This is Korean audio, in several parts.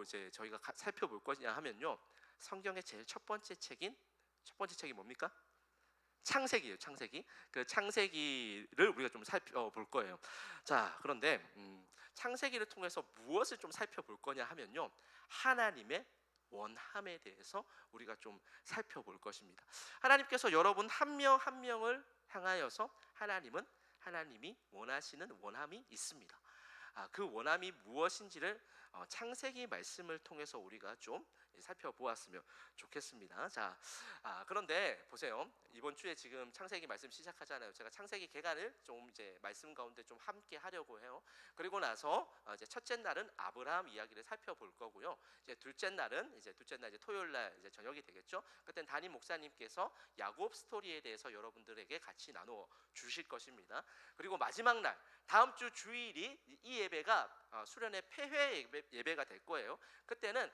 뭐라고 이제 저희가 살펴볼 거냐 하면요, 성경의 제일 첫 번째 책이 뭡니까? 창세기예요. 창세기. 그 창세기를 우리가 좀 살펴볼 거예요. 자, 그런데 창세기를 통해서 무엇을 좀 살펴볼 거냐 하면요, 하나님의 원함에 대해서 우리가 좀 살펴볼 것입니다. 하나님께서 여러분 한 명 한 명을 향하여서 하나님이 원하시는 원함이 있습니다. 그 원함이 무엇인지를 창세기 말씀을 통해서 우리가 좀 살펴보았으면 좋겠습니다. 자, 그런데 보세요. 이번 주에 지금 창세기 말씀 시작하잖아요. 제가 창세기 개간을 좀 이제 말씀 가운데 좀 함께 하려고 해요. 그리고 나서 이제 첫째 날은 아브라함 이야기를 살펴볼 거고요. 이제 둘째 날은 이제 토요일 날 이제 저녁이 되겠죠. 그때 담임 목사님께서 야곱 스토리에 대해서 여러분들에게 같이 나누어 주실 것입니다. 그리고 마지막 날 다음 주 주일이 이 예배가 수련회 폐회 예배가 될 거예요. 그때는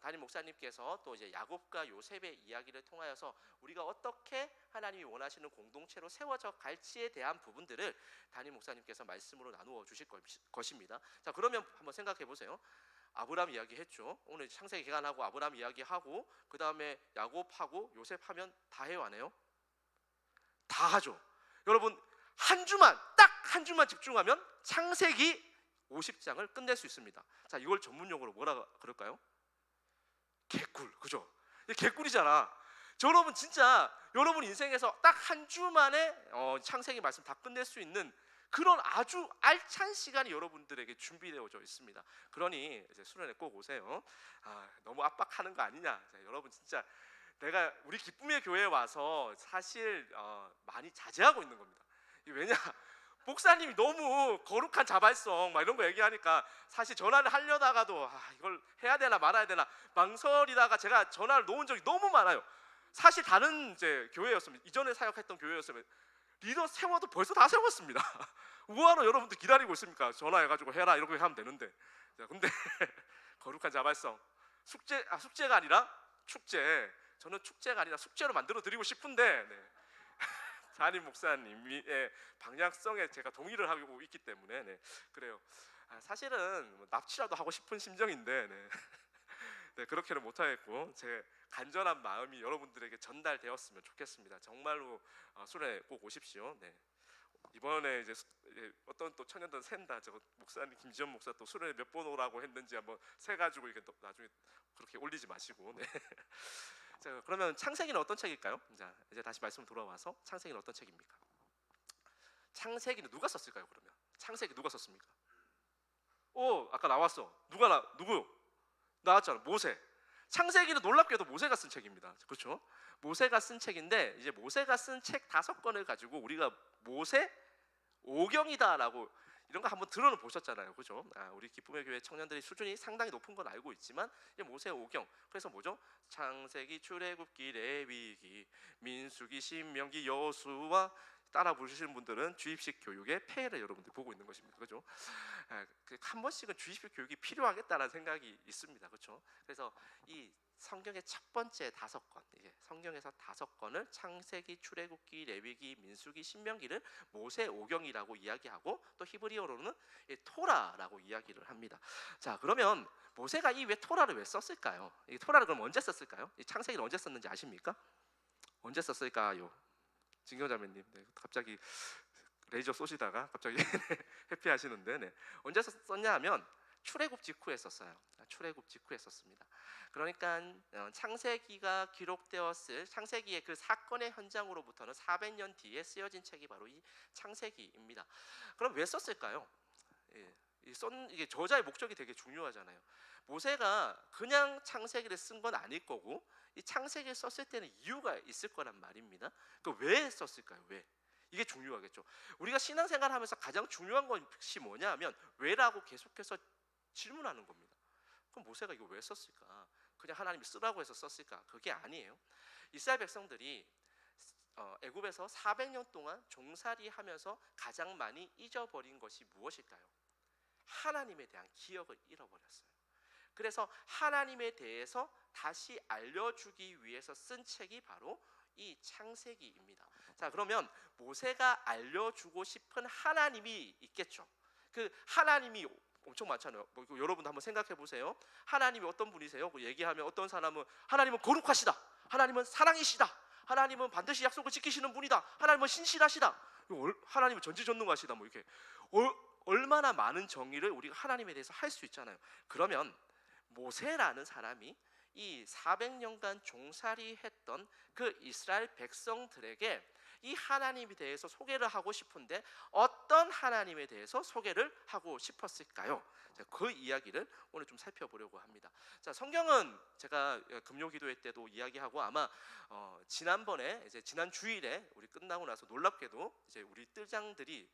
담임 목사님께서 또 이제 야곱과 요셉의 이야기를 통하여서 우리가 어떻게 하나님이 원하시는 공동체로 세워져 갈지에 대한 부분들을 담임 목사님께서 말씀으로 나누어 주실 것입니다. 자, 그러면 한번 생각해 보세요. 아브라함 이야기했죠. 오늘 창세기 개간하고 아브라함 이야기하고 그 다음에 야곱하고 요셉하면 다 해요, 안 해요? 다 하죠. 여러분 딱 한 주만 집중하면 창세기 50장을 끝낼 수 있습니다. 자, 이걸 전문용어로 뭐라 그럴까요? 개꿀, 그죠? 개꿀이잖아. 여러분 진짜 여러분 인생에서 딱 한 주 만에 창세기 말씀 다 끝낼 수 있는 그런 아주 알찬 시간이 여러분들에게 준비되어져 있습니다. 그러니 이제 수련회 꼭 오세요. 너무 압박하는 거 아니냐? 자, 여러분 진짜 내가 우리 기쁨의 교회에 와서 사실 많이 자제하고 있는 겁니다. 왜냐? 목사님이 너무 거룩한 자발성 막 이런 거 얘기하니까 사실 전화를 하려다가도 이걸 해야 되나 말아야 되나 망설이다가 제가 전화를 놓은 적이 너무 많아요. 사실 다른 이제 교회였으면, 이전에 사역했던 교회였으면 리더 세워도 벌써 다 세웠습니다. 뭐하러 여러분들 기다리고 있습니까? 전화해가지고 해라 이렇게 하면 되는데. 자, 근데 거룩한 자발성 숙제가 아니라 축제. 저는 축제가 아니라 숙제로 만들어 드리고 싶은데 담임 목사님의 방향성에 제가 동의를 하고 있기 때문에 그래요. 사실은 뭐 납치라도 하고 싶은 심정인데 그렇게는 못하겠고 제 간절한 마음이 여러분들에게 전달되었으면 좋겠습니다. 정말로 수련회 꼭 오십시오. 이번에 이제 어떤 또 청년들 샌다. 저 목사님 김지현 목사 또 수련회 몇 번 오라고 했는지 한번 세 가지고 이게 나중에 그렇게 올리지 마시고. 자, 그러면 창세기는 어떤 책일까요? 자, 이제 다시 말씀 돌아와서 창세기는 어떤 책입니까? 창세기는 누가 썼을까요? 그러면 창세기 누가 썼습니까? 아까 나왔어. 누구? 나왔잖아. 모세. 창세기는 놀랍게도 모세가 쓴 책입니다. 그렇죠? 모세가 쓴 책인데 이제 모세가 쓴 책 5권을 가지고 우리가 모세 오경이다라고 이런 거 한번 들어는 보셨잖아요, 그죠? 우리 기쁨의 교회 청년들이 수준이 상당히 높은 건 알고 있지만 모세 오경, 그래서 뭐죠? 창세기, 출애굽기, 레위기, 민수기, 신명기, 여호수아 따라 부르시는 분들은 주입식 교육의 폐해를 여러분들 보고 있는 것입니다, 그죠? 한 번씩은 주입식 교육이 필요하겠다는 생각이 있습니다, 그렇죠? 그래서 이 성경의 첫 번째 5권, 성경에서 5권을 창세기, 출애굽기, 레위기, 민수기, 신명기를 모세 오경이라고 이야기하고 또 히브리어로는 토라라고 이야기를 합니다. 자, 그러면 모세가 왜 토라를 왜 썼을까요? 이 토라를 그럼 언제 썼을까요? 이 창세기를 언제 썼는지 아십니까? 언제 썼을까요? 진경자매님, 갑자기 레이저 쏘시다가 갑자기 해피하시는데 언제 썼냐 하면 출애굽 직후에 썼어요. 출애굽 직후에 썼습니다. 그러니까 창세기가 기록되었을 창세기의 그 사건의 현장으로부터는 400년 뒤에 쓰여진 책이 바로 이 창세기입니다. 그럼 왜 썼을까요? 이게 저자의 목적이 되게 중요하잖아요. 모세가 그냥 창세기를 쓴 건 아닐 거고 이 창세기를 썼을 때는 이유가 있을 거란 말입니다. 왜 썼을까요? 왜? 이게 중요하겠죠. 우리가 신앙생활하면서 가장 중요한 것이 뭐냐 하면 왜라고 계속해서 질문하는 겁니다. 그럼 모세가 이거 왜 썼을까? 그냥 하나님이 쓰라고 해서 썼을까? 그게 아니에요. 이스라엘 백성들이 애굽에서 400년 동안 종살이하면서 가장 많이 잊어버린 것이 무엇일까요? 하나님에 대한 기억을 잃어버렸어요. 그래서 하나님에 대해서 다시 알려주기 위해서 쓴 책이 바로 이 창세기입니다. 자, 그러면 모세가 알려주고 싶은 하나님이 있겠죠. 그 하나님이 엄청 많잖아요. 뭐 여러분도 한번 생각해 보세요. 하나님이 어떤 분이세요? 그 얘기하면 어떤 사람은 하나님은 거룩하시다. 하나님은 사랑이시다. 하나님은 반드시 약속을 지키시는 분이다. 하나님은 신실하시다. 하나님은 전지전능하시다. 뭐 이렇게 얼마나 많은 정의를 우리가 하나님에 대해서 할 수 있잖아요. 그러면 모세라는 사람이 이 400년간 종살이 했던 그 이스라엘 백성들에게 이 하나님에 대해서 소개를 하고 싶은데 어떤 하나님에 대해서 소개를 하고 싶었을까요? 그 이야기를 오늘 좀 살펴보려고 합니다. 자, 성경은 제가 금요 기도회 때도 이야기하고 아마 지난번에 이제 지난 주일에 우리 끝나고 나서 놀랍게도 이제 우리 뜰장들이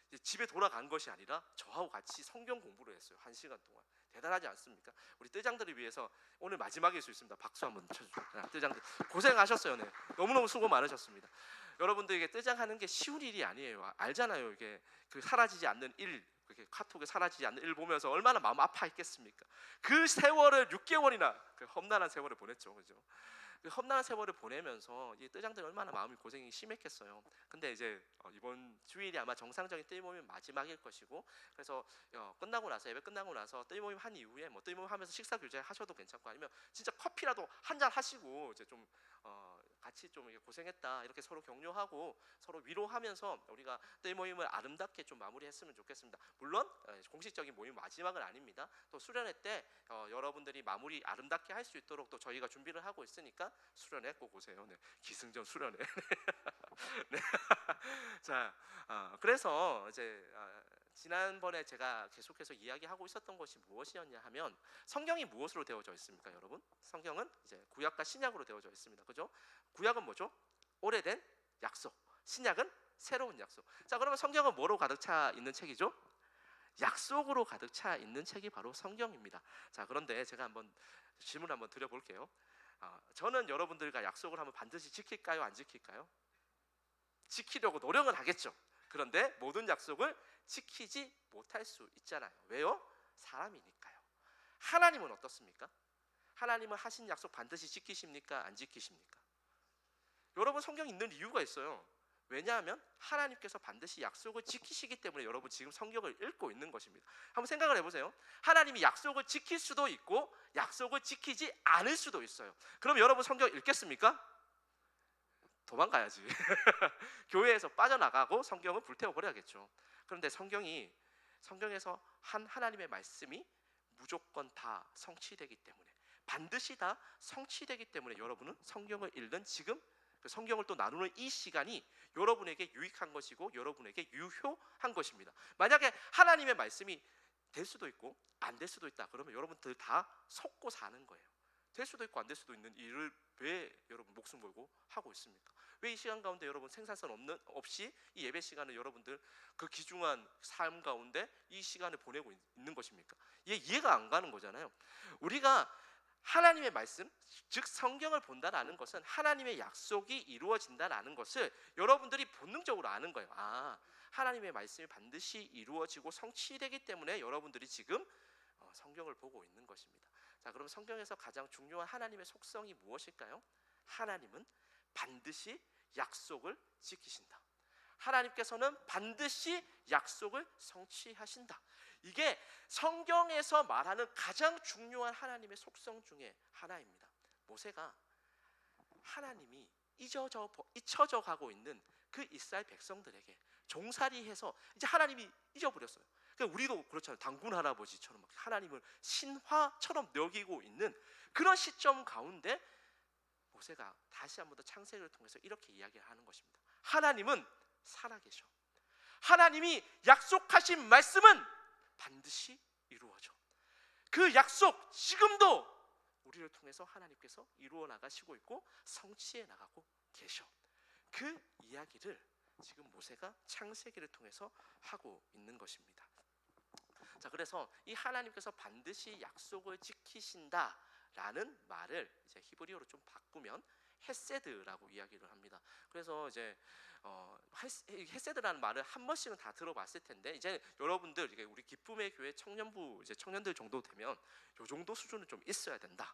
이제 집에 돌아간 것이 아니라 저하고 같이 성경 공부를 했어요. 1시간 동안. 대단하지 않습니까? 우리 뜰장들을 위해서 오늘 마지막일 수 있습니다. 박수 한번 쳐주죠. 뜰장들 고생하셨어요. 네. 너무너무 수고 많으셨습니다. 여러분들 이게 뜰장하는 게 쉬운 일이 아니에요. 알잖아요. 이게 그 사라지지 않는 일, 그렇게 카톡에 사라지지 않는 일 보면서 얼마나 마음 아파했겠습니까? 그 세월을 6개월이나 그 험난한 세월을 보냈죠, 그죠? 그 험난한 세월을 보내면서 이 뜰장들 얼마나 마음이 고생이 심했겠어요. 근데 이제 이번 주일이 아마 정상적인 뜰 모임 마지막일 것이고, 그래서 끝나고 나서 예배 끝나고 나서 뜰 모임 한 이후에 뭐 뜰 모임 하면서 식사 교제 하셔도 괜찮고 아니면 진짜 커피라도 한 잔 하시고 이제 좀 같이 좀 고생했다 이렇게 서로 격려하고 서로 위로하면서 우리가 뜰 모임을 아름답게 좀 마무리했으면 좋겠습니다. 물론 공식적인 모임 마지막은 아닙니다. 또 수련회 때 여러분들이 마무리 아름답게 할 수 있도록 또 저희가 준비를 하고 있으니까 수련회 꼭 오세요. 네. 기승전 수련회. 네. 자, 그래서 이제 지난번에 제가 계속해서 이야기하고 있었던 것이 무엇이었냐 하면 성경이 무엇으로 되어져 있습니까, 여러분? 성경은 이제 구약과 신약으로 되어져 있습니다. 그죠? 구약은 뭐죠? 오래된 약속. 신약은 새로운 약속. 자, 그러면 성경은 뭐로 가득 차 있는 책이죠? 약속으로 가득 차 있는 책이 바로 성경입니다. 자, 그런데 제가 한번 질문 한번 드려볼게요. 저는 여러분들과 약속을 하면 반드시 지킬까요? 안 지킬까요? 지키려고 노력은 하겠죠. 그런데 모든 약속을 지키지 못할 수 있잖아요. 왜요? 사람이니까요. 하나님은 어떻습니까? 하나님은 하신 약속 반드시 지키십니까? 안 지키십니까? 여러분 성경 읽는 이유가 있어요. 왜냐하면 하나님께서 반드시 약속을 지키시기 때문에 여러분 지금 성경을 읽고 있는 것입니다. 한번 생각을 해보세요. 하나님이 약속을 지킬 수도 있고 약속을 지키지 않을 수도 있어요. 그럼 여러분 성경 읽겠습니까? 도망가야지. 교회에서 빠져나가고 성경은 불태워버려야겠죠. 그런데 성경에서 한 하나님의 말씀이 무조건 다 성취되기 때문에 반드시 다 성취되기 때문에 여러분은 성경을 읽는 지금 그 성경을 또 나누는 이 시간이 여러분에게 유익한 것이고 여러분에게 유효한 것입니다. 만약에 하나님의 말씀이 될 수도 있고 안 될 수도 있다 그러면 여러분들 다 속고 사는 거예요. 될 수도 있고 안 될 수도 있는 일을 왜 여러분 목숨 걸고 하고 있습니까? 왜 이 시간 가운데 여러분 생산성 없이 이 예배 시간을 여러분들 그 귀중한 삶 가운데 이 시간을 보내고 있는 것입니까? 이해가 안 가는 거잖아요. 우리가 하나님의 말씀, 즉 성경을 본다라는 것은 하나님의 약속이 이루어진다라는 것을 여러분들이 본능적으로 아는 거예요. 하나님의 말씀이 반드시 이루어지고 성취되기 때문에 여러분들이 지금 성경을 보고 있는 것입니다. 자, 그럼 성경에서 가장 중요한 하나님의 속성이 무엇일까요? 하나님은 반드시 약속을 지키신다. 하나님께서는 반드시 약속을 성취하신다. 이게 성경에서 말하는 가장 중요한 하나님의 속성 중에 하나입니다. 모세가 하나님이 잊혀져 가고 있는 그 이스라엘 백성들에게 종살이해서 이제 하나님이 잊어버렸어요. 그러니까 우리도 그렇잖아요. 단군 할아버지처럼 하나님을 신화처럼 여기고 있는 그런 시점 가운데 모세가 다시 한 번 더 창세기를 통해서 이렇게 이야기를 하는 것입니다. 하나님은 살아계셔. 하나님이 약속하신 말씀은 반드시 이루어져. 그 약속 지금도 우리를 통해서 하나님께서 이루어 나가시고 있고 성취해 나가고 계셔. 그 이야기를 지금 모세가 창세기를 통해서 하고 있는 것입니다. 자, 그래서 이 하나님께서 반드시 약속을 지키신다라는 말을 이제 히브리어로 좀 바꾸면 헤세드라고 이야기를 합니다. 그래서 이제 헤세드라는 말을 한 번씩은 다 들어봤을 텐데, 이제 여러분들 이게 우리 기쁨의 교회 청년부 이제 청년들 정도 되면 요 정도 수준은 좀 있어야 된다.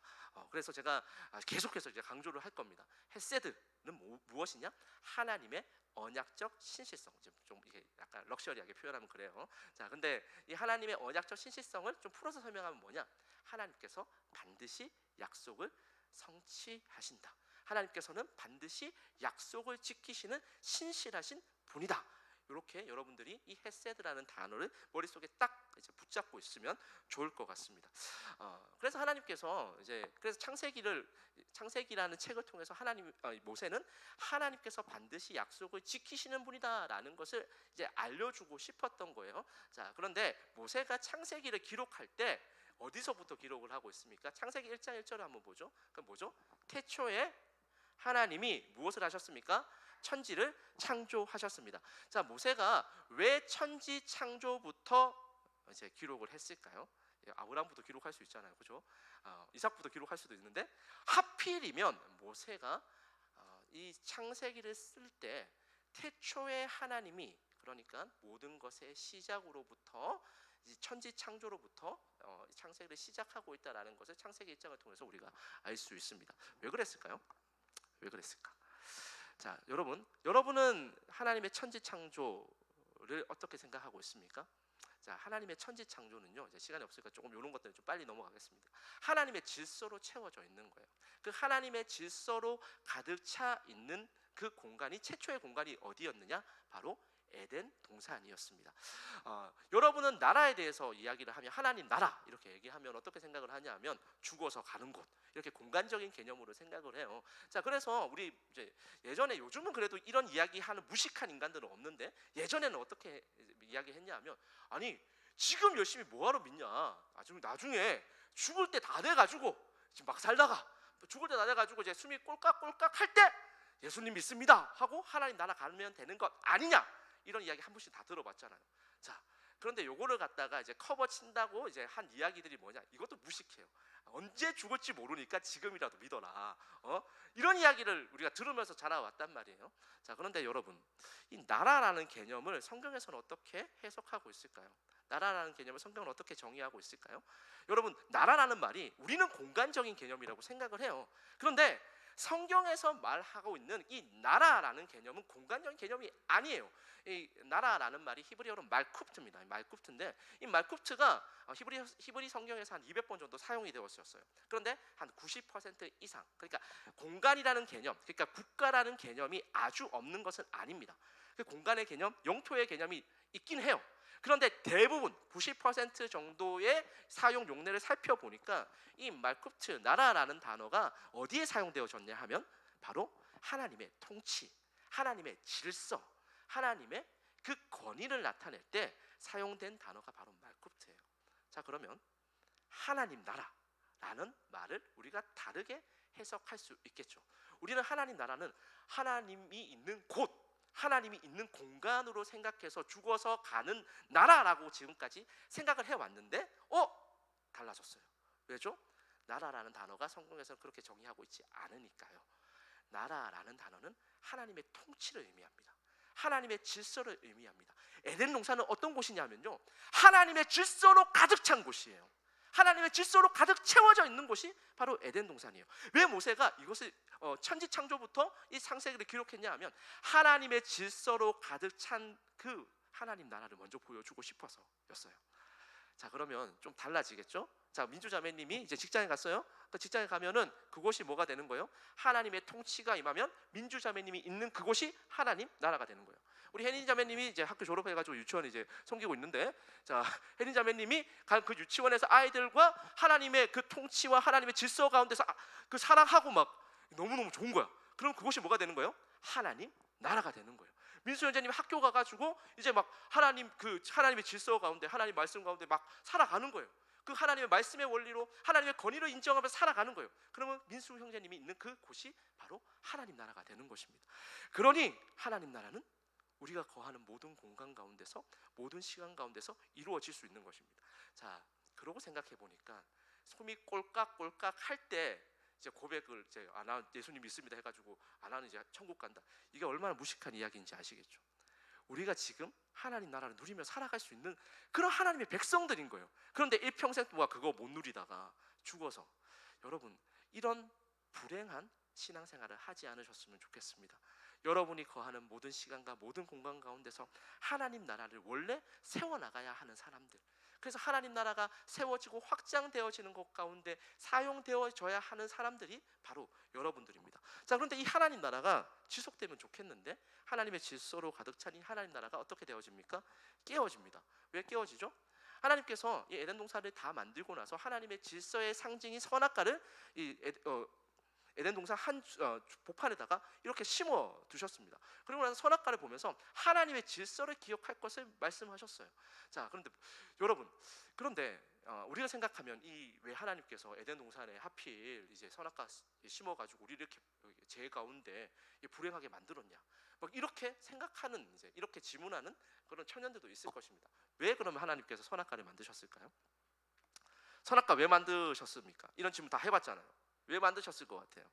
그래서 제가 계속해서 이제 강조를 할 겁니다. 헤세드는 무엇이냐? 하나님의 언약적 신실성. 좀 이게 약간 럭셔리하게 표현하면 그래요. 자, 근데 이 하나님의 언약적 신실성을 좀 풀어서 설명하면 뭐냐? 하나님께서 반드시 약속을 성취하신다. 하나님께서는 반드시 약속을 지키시는 신실하신 분이다. 이렇게 여러분들이 이 헤세드라는 단어를 머릿속에 딱 이제 붙잡고 있으면 좋을 것 같습니다. 그래서 하나님께서 이제 그래서 창세기라는 책을 통해서 모세는 하나님께서 반드시 약속을 지키시는 분이다라는 것을 이제 알려주고 싶었던 거예요. 자, 그런데 모세가 창세기를 기록할 때 어디서부터 기록을 하고 있습니까? 창세기 1장 1절을 한번 보죠. 그럼 뭐죠? 태초에 하나님이 무엇을 하셨습니까? 천지를 창조하셨습니다. 자, 모세가 왜 천지 창조부터 이제 기록을 했을까요? 아브라함부터 기록할 수 있잖아요, 그죠? 이삭부터 기록할 수도 있는데 하필이면 모세가 이 창세기를 쓸 때 태초에 하나님이, 그러니까 모든 것의 시작으로부터 천지 창조로부터 창세기를 시작하고 있다라는 것을 창세기 1장을 통해서 우리가 알 수 있습니다. 왜 그랬을까요? 왜 그랬을까? 자, 여러분은 하나님의 천지 창조를 어떻게 생각하고 있습니까? 자, 하나님의 천지 창조는요, 이제 시간이 없으니까 조금 이런 것들은 좀 빨리 넘어가겠습니다. 하나님의 질서로 채워져 있는 거예요. 그 하나님의 질서로 가득 차 있는 그 공간이, 최초의 공간이 어디였느냐? 바로 에덴 동산이었습니다. 여러분은 나라에 대해서 이야기를 하면 하나님 나라 이렇게 얘기하면 어떻게 생각을 하냐면 죽어서 가는 곳, 이렇게 공간적인 개념으로 생각을 해요. 자, 그래서 우리 이제 예전에, 요즘은 그래도 이런 이야기하는 무식한 인간들은 없는데 예전에는 어떻게 이야기했냐면, 아니 지금 열심히 뭐하러 믿냐? 나중에 죽을 때 다 돼가지고 지금 막 살다가 죽을 때 다 돼가지고 이제 숨이 꼴깍꼴깍 할 때 예수님 믿습니다 하고 하나님 나라 가면 되는 것 아니냐? 이런 이야기 한 번씩 다 들어봤잖아요. 자, 그런데 요거를 갖다가 이제 커버 친다고 이제 한 이야기들이 뭐냐? 이것도 무식해요. 언제 죽을지 모르니까 지금이라도 믿어라. 이런 이야기를 우리가 들으면서 자라왔단 말이에요. 자, 그런데 여러분, 이 나라라는 개념을 성경에서는 어떻게 해석하고 있을까요? 나라라는 개념을 성경은 어떻게 정의하고 있을까요? 여러분, 나라라는 말이 우리는 공간적인 개념이라고 생각을 해요. 그런데 성경에서 말하고 있는 이 나라라는 개념은 공간적인 개념이 아니에요. 이 나라라는 말이 히브리어로 말쿠프트입니다. 말쿠프트인데 이 말쿠프트가 히브리 성경에서 한 200번 정도 사용이 되었어요. 그런데 한 90% 이상, 그러니까 공간이라는 개념, 그러니까 국가라는 개념이 아주 없는 것은 아닙니다. 그 공간의 개념, 영토의 개념이 있긴 해요. 그런데 대부분 90% 정도의 사용 용례를 살펴보니까 이 말쿠프트, 나라라는 단어가 어디에 사용되어졌냐 하면 바로 하나님의 통치, 하나님의 질서, 하나님의 그 권위를 나타낼 때 사용된 단어가 바로 말쿠프트예요. 자, 그러면 하나님 나라라는 말을 우리가 다르게 해석할 수 있겠죠. 우리는 하나님 나라는 하나님이 있는 곳, 하나님이 있는 공간으로 생각해서 죽어서 가는 나라라고 지금까지 생각을 해왔는데 달라졌어요. 왜죠? 나라라는 단어가 성경에서 그렇게 정의하고 있지 않으니까요. 나라라는 단어는 하나님의 통치를 의미합니다. 하나님의 질서를 의미합니다. 에덴 동산은 어떤 곳이냐면요, 하나님의 질서로 가득 찬 곳이에요. 하나님의 질서로 가득 채워져 있는 곳이 바로 에덴 동산이에요. 왜 모세가 이것을 천지 창조부터 이 창세기를 기록했냐 하면 하나님의 질서로 가득 찬 그 하나님 나라를 먼저 보여주고 싶어서였어요. 자, 그러면 좀 달라지겠죠? 자, 민주자매님이 이제 직장에 갔어요. 그 직장에 가면은 그곳이 뭐가 되는 거예요? 하나님의 통치가 임하면 민주자매님이 있는 그곳이 하나님 나라가 되는 거예요. 우리 혜린자매님이 이제 학교 졸업해가지고 유치원 이제 섬기고 있는데, 자, 혜린자매님이 그 유치원에서 아이들과 하나님의 그 통치와 하나님의 질서 가운데서 그 사랑하고 막 너무너무 좋은 거야. 그럼 그곳이 뭐가 되는 거예요? 하나님 나라가 되는 거예요. 민수 형제님이 학교 가가지고 이제 막 하나님의 질서 가운데, 하나님 말씀 가운데 막 살아가는 거예요. 그 하나님의 말씀의 원리로 하나님의 권위를 인정하면서 살아가는 거예요. 그러면 민수 형제님이 있는 그 곳이 바로 하나님 나라가 되는 것입니다. 그러니 하나님 나라는 우리가 거하는 모든 공간 가운데서, 모든 시간 가운데서 이루어질 수 있는 것입니다. 자, 그러고 생각해 보니까 숨이 꼴깍꼴깍 할 때 이제 고백을 이제 안 하, 예수님 믿습니다 해가지고 안 하는 이제 천국 간다. 이게 얼마나 무식한 이야기인지 아시겠죠? 우리가 지금 하나님 나라를 누리며 살아갈 수 있는 그런 하나님의 백성들인 거예요. 그런데 일평생 동안 그거 못 누리다가 죽어서, 여러분 이런 불행한 신앙생활을 하지 않으셨으면 좋겠습니다. 여러분이 거하는 모든 시간과 모든 공간 가운데서 하나님 나라를 원래 세워나가야 하는 사람들, 그래서 하나님 나라가 세워지고 확장되어지는 것 가운데 사용되어져야 하는 사람들이 바로 여러분들입니다. 자, 그런데 이 하나님 나라가 지속되면 좋겠는데 하나님의 질서로 가득 찬 이 하나님 나라가 어떻게 되어집니까? 깨어집니다. 왜 깨어지죠? 하나님께서 이 에덴 동산을 다 만들고 나서 하나님의 질서의 상징인 선악과를 에덴 동산 한 복판에다가 이렇게 심어 두셨습니다. 그리고 나서 선악과를 보면서 하나님의 질서를 기억할 것을 말씀하셨어요. 자, 그런데 여러분, 우리가 생각하면 이 왜 하나님께서 에덴 동산에 하필 이제 선악과 심어가지고 우리 이렇게 죄 가운데 불행하게 만들었냐, 막 이렇게 생각하는, 이제 이렇게 질문하는 그런 청년들도 있을 것입니다. 왜 그러면 하나님께서 선악과를 만드셨을까요? 선악과 왜 만드셨습니까? 이런 질문 다 해봤잖아요. 왜 만드셨을 것 같아요?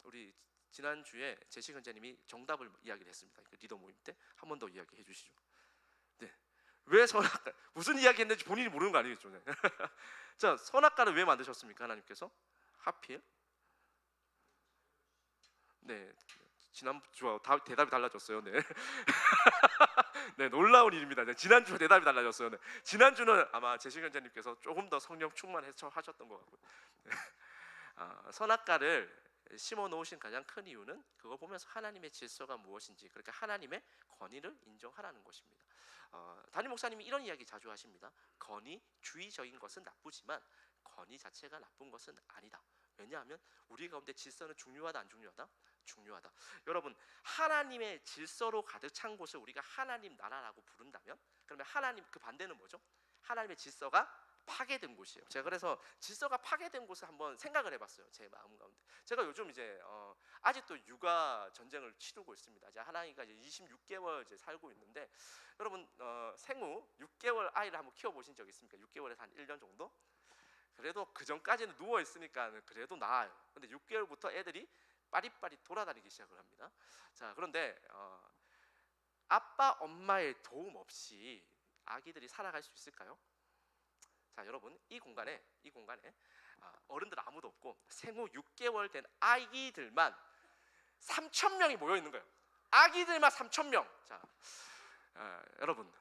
우리 지난주에 제시 현자님이 정답을 이야기를 했습니다. 그 리더 모임 때 한 번 더 이야기해 주시죠. 네, 왜 선악과, 무슨 이야기 했는지 본인이 모르는 거 아니겠죠? 네. 자, 선악과를 왜 만드셨습니까? 하나님께서 하필. 네, 지난주와 대답이 달라졌어요. 네. 네, 놀라운 일입니다. 네, 지난주 대답이 달라졌어요. 네. 지난주는 아마 제시 현자님께서 조금 더 성령 충만해서 하셨던 것 같고요. 네. 선악과를 심어 놓으신 가장 큰 이유는 그거 보면서 하나님의 질서가 무엇인지, 그러니까 하나님의 권위를 인정하라는 것입니다. 담임 목사님이 이런 이야기 자주 하십니다. 권위주의적인 것은 나쁘지만 권위 자체가 나쁜 것은 아니다. 왜냐하면 우리 가운데 질서는 중요하다, 안 중요하다? 중요하다. 여러분, 하나님의 질서로 가득 찬 곳을 우리가 하나님 나라라고 부른다면, 그러면 하나님, 그 반대는 뭐죠? 하나님의 질서가 파괴된 곳이에요. 제가 그래서 질서가 파괴된 곳을 한번 생각을 해봤어요. 제 마음 가운데. 제가 요즘 이제 아직도 육아 전쟁을 치르고 있습니다. 이제 하나이가 이제 26개월 이제 살고 있는데, 여러분 생후 6개월 아이를 한번 키워보신 적 있습니까? 6개월에서 한 1년 정도? 그래도 그 전까지는 누워 있으니까 그래도 나아요. 근데 6개월부터 애들이 빠릿빠릿 돌아다니기 시작을 합니다. 자, 그런데 아빠 엄마의 도움 없이 아기들이 살아갈 수 있을까요? 자, 여러분, 이 공간에 어른들 아무도 없고 생후 6개월 된 아기들만 3,000명이 모여 있는 거예요. 아기들만 3,000명. 자, 여러분,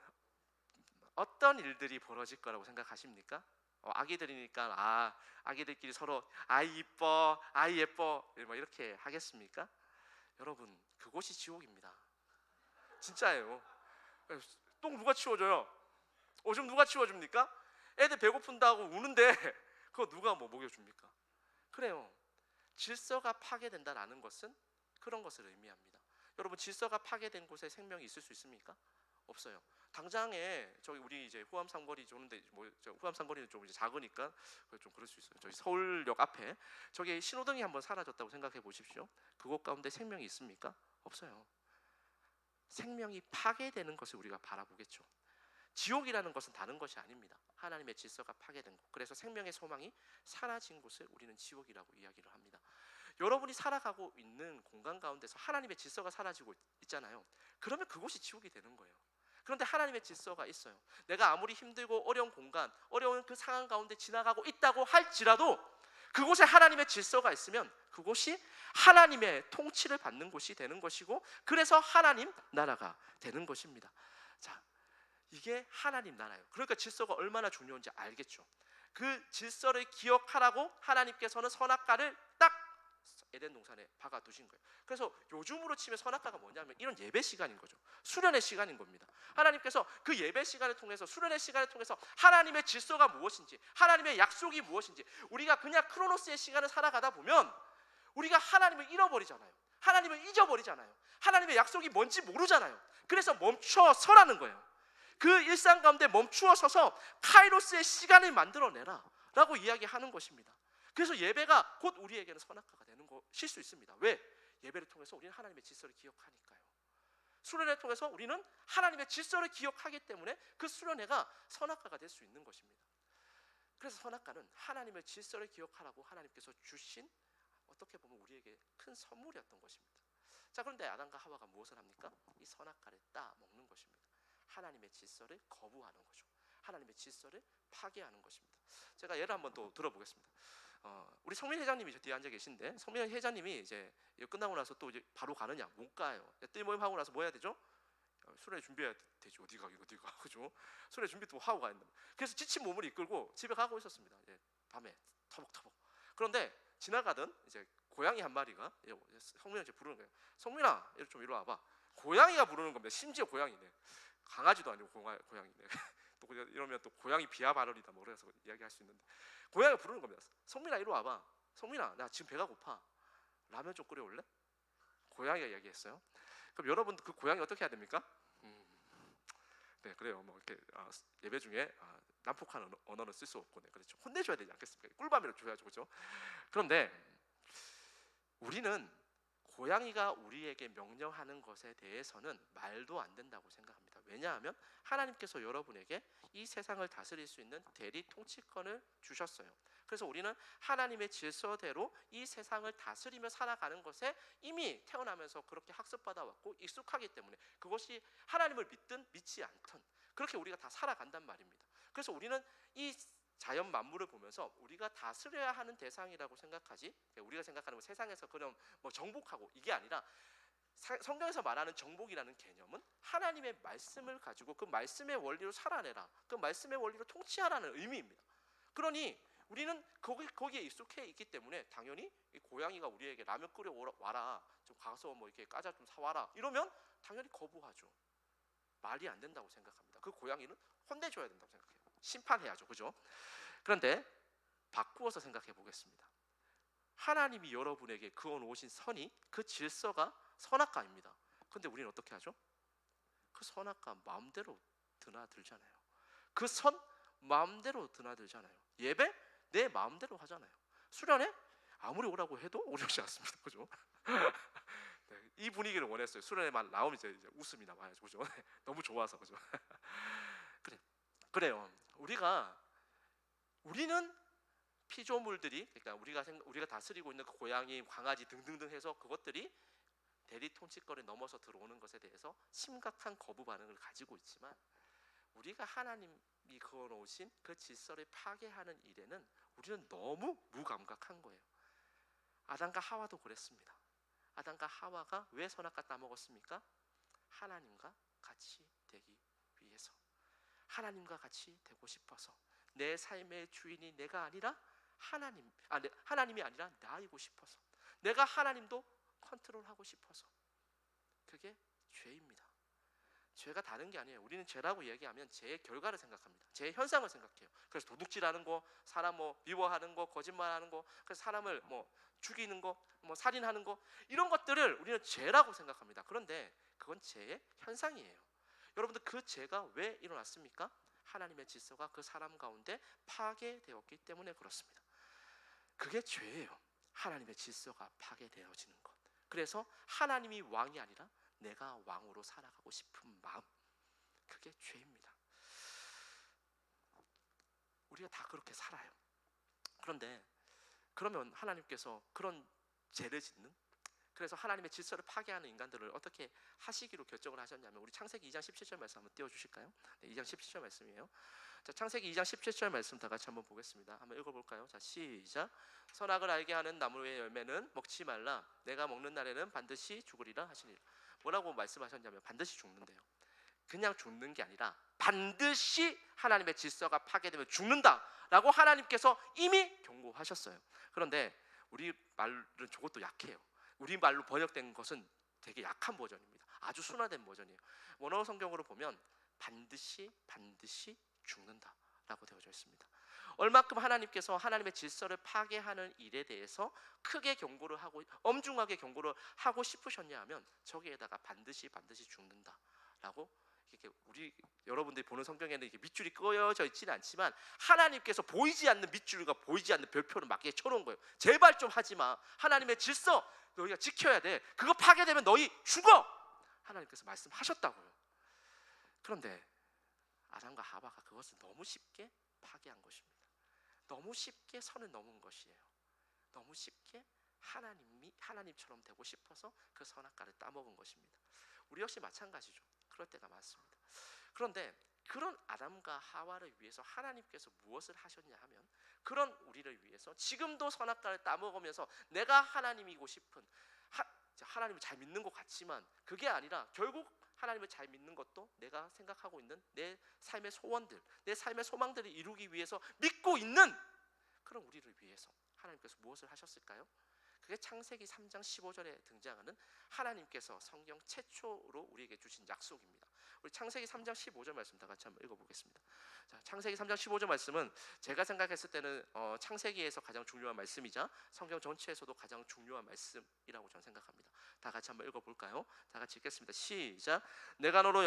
어떤 일들이 벌어질 거라고 생각하십니까? 아기들이니까 아기들끼리 서로 아이 이뻐, 아이 예뻐, 뭐 이렇게 하겠습니까? 여러분, 그곳이 지옥입니다. 진짜예요. 똥 누가 치워줘요? 오줌 누가 치워줍니까? 애들 배고픈다고 우는데 그거 누가 뭐 먹여줍니까? 그래요. 질서가 파괴된다라는 것은 그런 것을 의미합니다. 여러분, 질서가 파괴된 곳에 생명이 있을 수 있습니까? 없어요. 당장에 저기 우리 이제 후암 삼거리 좋은데 후암 삼거리는 좀 이제 작으니까 좀 그럴 수 있어요. 저희 서울역 앞에 저기 신호등이 한번 사라졌다고 생각해 보십시오. 그곳 가운데 생명이 있습니까? 없어요. 생명이 파괴되는 것을 우리가 바라보겠죠. 지옥이라는 것은 다른 것이 아닙니다. 하나님의 질서가 파괴된 곳, 그래서 생명의 소망이 사라진 곳을 우리는 지옥이라고 이야기를 합니다. 여러분이 살아가고 있는 공간 가운데서 하나님의 질서가 사라지고 있잖아요. 그러면 그곳이 지옥이 되는 거예요. 그런데 하나님의 질서가 있어요. 내가 아무리 힘들고 어려운 공간, 어려운 그 상황 가운데 지나가고 있다고 할지라도 그곳에 하나님의 질서가 있으면 그곳이 하나님의 통치를 받는 곳이 되는 것이고, 그래서 하나님 나라가 되는 것입니다. 자, 이게 하나님 나라예요. 그러니까 질서가 얼마나 중요한지 알겠죠. 그 질서를 기억하라고 하나님께서는 선악과를 딱 에덴 동산에 박아 두신 거예요. 그래서 요즘으로 치면 선악과가 뭐냐면 이런 예배 시간인 거죠. 수련의 시간인 겁니다. 하나님께서 그 예배 시간을 통해서, 수련의 시간을 통해서 하나님의 질서가 무엇인지, 하나님의 약속이 무엇인지, 우리가 그냥 크로노스의 시간을 살아가다 보면 우리가 하나님을 잃어버리잖아요. 하나님을 잊어버리잖아요. 하나님의 약속이 뭔지 모르잖아요. 그래서 멈춰 서라는 거예요. 그 일상 가운데 멈추어 서서 카이로스의 시간을 만들어내라 라고 이야기하는 것입니다. 그래서 예배가 곧 우리에게는 선악과가 되는 것일 수 있습니다. 왜? 예배를 통해서 우리는 하나님의 질서를 기억하니까요. 수련회를 통해서 우리는 하나님의 질서를 기억하기 때문에 그 수련회가 선악과가 될 수 있는 것입니다. 그래서 선악과는 하나님의 질서를 기억하라고 하나님께서 주신 어떻게 보면 우리에게 큰 선물이었던 것입니다. 자, 그런데 아담과 하와가 무엇을 합니까? 이 선악과를 따 먹는 것입니다. 하나님의 질서를 거부하는 거죠. 하나님의 질서를 파괴하는 것입니다. 제가 예를 한번 또 들어보겠습니다. 우리 성민 회장님이 저 뒤에 앉아 계신데, 성민 회장님이 이제 이거 끝나고 나서 또 이제 바로 가느냐? 못 가요. 뜰 모임 하고 나서 뭐 해야 되죠? 수련회 준비해야 되죠. 어디 가 그죠? 수련회 준비 또 하고 가야 된다. 그래서 지친 몸을 이끌고 집에 가고 있었습니다. 이제 밤에 터벅터벅. 그런데 지나가던 이제 고양이 한 마리가 성민한테 부르는 거예요. 성민아, 좀 이리 와봐. 고양이가 부르는 겁니다. 심지어 고양이네. 강아지도 아니고 고양이네. 또 이러면 또 고양이 비하 발언이다 뭐 그래서 이야기할 수 있는데, 고양이가 부르는 겁니다. 성민아, 이리 와봐. 성민아, 나 지금 배가 고파. 라면 좀 끓여올래? 고양이가 이야기했어요. 그럼 여러분 그 고양이 어떻게 해야 됩니까? 네, 그래요. 뭐 이렇게 예배 중에 난폭한 언어는 쓸 수 없고, 네, 그렇죠. 혼내줘야 되지 않겠습니까? 꿀밤이라도 줘야죠, 그렇죠? 그런데 우리는 고양이가 우리에게 명령하는 것에 대해서는 말도 안 된다고 생각합니다. 왜냐하면 하나님께서 여러분에게 이 세상을 다스릴 수 있는 대리 통치권을 주셨어요. 그래서 우리는 하나님의 질서대로 이 세상을 다스리며 살아가는 것에 이미 태어나면서 그렇게 학습받아 왔고 익숙하기 때문에, 그것이 하나님을 믿든 믿지 않든 그렇게 우리가 다 살아간단 말입니다. 그래서 우리는 이 자연 만물을 보면서 우리가 다스려야 하는 대상이라고 생각하지, 우리가 생각하는 뭐 세상에서 그런 뭐 정복하고, 이게 아니라 성경에서 말하는 정복이라는 개념은 하나님의 말씀을 가지고 그 말씀의 원리로 살아내라, 그 말씀의 원리로 통치하라는 의미입니다. 그러니 우리는 거기에 익숙해 있기 때문에 당연히 이 고양이가 우리에게 라면 끓여 와라, 좀 가서 뭐 이렇게 과자 좀 사와라 이러면 당연히 거부하죠. 말이 안 된다고 생각합니다. 그 고양이는 혼내줘야 된다고 생각해요. 심판해야죠, 그죠? 그런데 바꾸어서 생각해 보겠습니다. 하나님이 여러분에게 그어 놓으신 선이, 그 질서가 선악과입니다. 그런데 우리는 어떻게 하죠? 그 선악과 마음대로 드나들잖아요. 그 선 마음대로 드나들잖아요. 예배 내 마음대로 하잖아요. 수련회 아무리 오라고 해도 오지 않습니다, 그죠? 네, 이 분위기를 원했어요. 수련회만 나오면 이제 웃음이 나와야죠, 그죠? 너무 좋아서, 그죠? 그래요. 우리는 피조물들이, 그러니까 우리가 다스리고 있는 그 고양이, 강아지 등등등 해서 그것들이 대리 통치권을 넘어서 들어오는 것에 대해서 심각한 거부 반응을 가지고 있지만, 우리가 하나님이 그어놓으신 그 질서를 파괴하는 일에는 우리는 너무 무감각한 거예요. 아담과 하와도 그랬습니다. 아담과 하와가 왜 선악과 따먹었습니까? 하나님과 같이 되기 위해서, 하나님과 같이 되고 싶어서, 내 삶의 주인이 내가 아니라 하나님이 아니라 나이고 싶어서, 내가 하나님도 컨트롤하고 싶어서. 그게 죄입니다. 죄가 다른 게 아니에요. 우리는 죄라고 얘기하면 죄의 결과를 생각합니다. 죄의 현상을 생각해요. 그래서 도둑질하는 거, 사람 뭐 미워하는 거, 거짓말하는 거, 그래서 사람을 뭐 죽이는 거, 뭐 살인하는 거, 이런 것들을 우리는 죄라고 생각합니다. 그런데 그건 죄의 현상이에요. 여러분들, 그 죄가 왜 일어났습니까? 하나님의 질서가 그 사람 가운데 파괴되었기 때문에 그렇습니다. 그게 죄예요. 하나님의 질서가 파괴되어지는 것. 그래서 하나님이 왕이 아니라 내가 왕으로 살아가고 싶은 마음, 그게 죄입니다. 우리가 다 그렇게 살아요. 그런데 그러면 하나님께서 그런 죄를 짓는, 그래서 하나님의 질서를 파괴하는 인간들을 어떻게 하시기로 결정을 하셨냐면, 우리 창세기 2장 17절 말씀 한번 띄워주실까요? 네, 2장 17절 말씀이에요. 자, 창세기 2장 17절 말씀 다 같이 한번 보겠습니다. 한번 읽어볼까요? 자, 시작. 선악을 알게 하는 나무의 열매는 먹지 말라. 내가 먹는 날에는 반드시 죽으리라 하시니라. 뭐라고 말씀하셨냐면 반드시 죽는데요. 그냥 죽는 게 아니라 반드시 하나님의 질서가 파괴되면 죽는다라고 하나님께서 이미 경고하셨어요. 그런데 우리 말은 저것도 약해요. 우리 말로 번역된 것은 되게 약한 버전입니다. 아주 순화된 버전이에요. 원어 성경으로 보면 반드시 죽는다라고 되어져 있습니다. 얼마큼 하나님께서 하나님의 질서를 파괴하는 일에 대해서 크게 경고를 하고, 엄중하게 경고를 하고 싶으셨냐 하면 저기에다가 반드시 죽는다라고, 이렇게 여러분들이 보는 성경에는 이렇게 밑줄이 끄어져 있지는 않지만 하나님께서 보이지 않는 밑줄과 보이지 않는 별표를 막게 쳐놓은 거예요. 제발 좀 하지 마. 하나님의 질서 너희가 지켜야 돼. 그거 파괴되면 너희 죽어. 하나님께서 말씀하셨다고요. 그런데 아담과 하와가 그것을 너무 쉽게 파괴한 것입니다. 너무 쉽게 선을 넘은 것이에요. 너무 쉽게 하나님이 하나님처럼 되고 싶어서 그 선악과를 따먹은 것입니다. 우리 역시 마찬가지죠. 그럴 때가 많습니다. 그런데 그런 아담과 하와를 위해서 하나님께서 무엇을 하셨냐 하면, 그런 우리를 위해서 지금도 선악과를 따먹으면서 내가 하나님이고 싶은, 하나님을 잘 믿는 것 같지만 그게 아니라 결국 하나님을 잘 믿는 것도 내가 생각하고 있는 내 삶의 소원들, 내 삶의 소망들을 이루기 위해서 믿고 있는 그런 우리를 위해서 하나님께서 무엇을 하셨을까요? 그게 창세기 3장 15절에 등장하는 하나님께서 성경 최초로 우리에게 주신 약속입니다. 우리 창세기 3장 15절 말씀 다 같이 한번 읽어보겠습니다. 자, 창세기 3장 15절 말씀은 제가 생각했을 때는 창세기에서 가장 중요한 말씀이자 성경 전체에서도 가장 중요한 말씀이라고 저는 생각합니다. 다 같이 한번 읽어볼까요? 다 같이 읽겠습니다. 시작. 내가 너로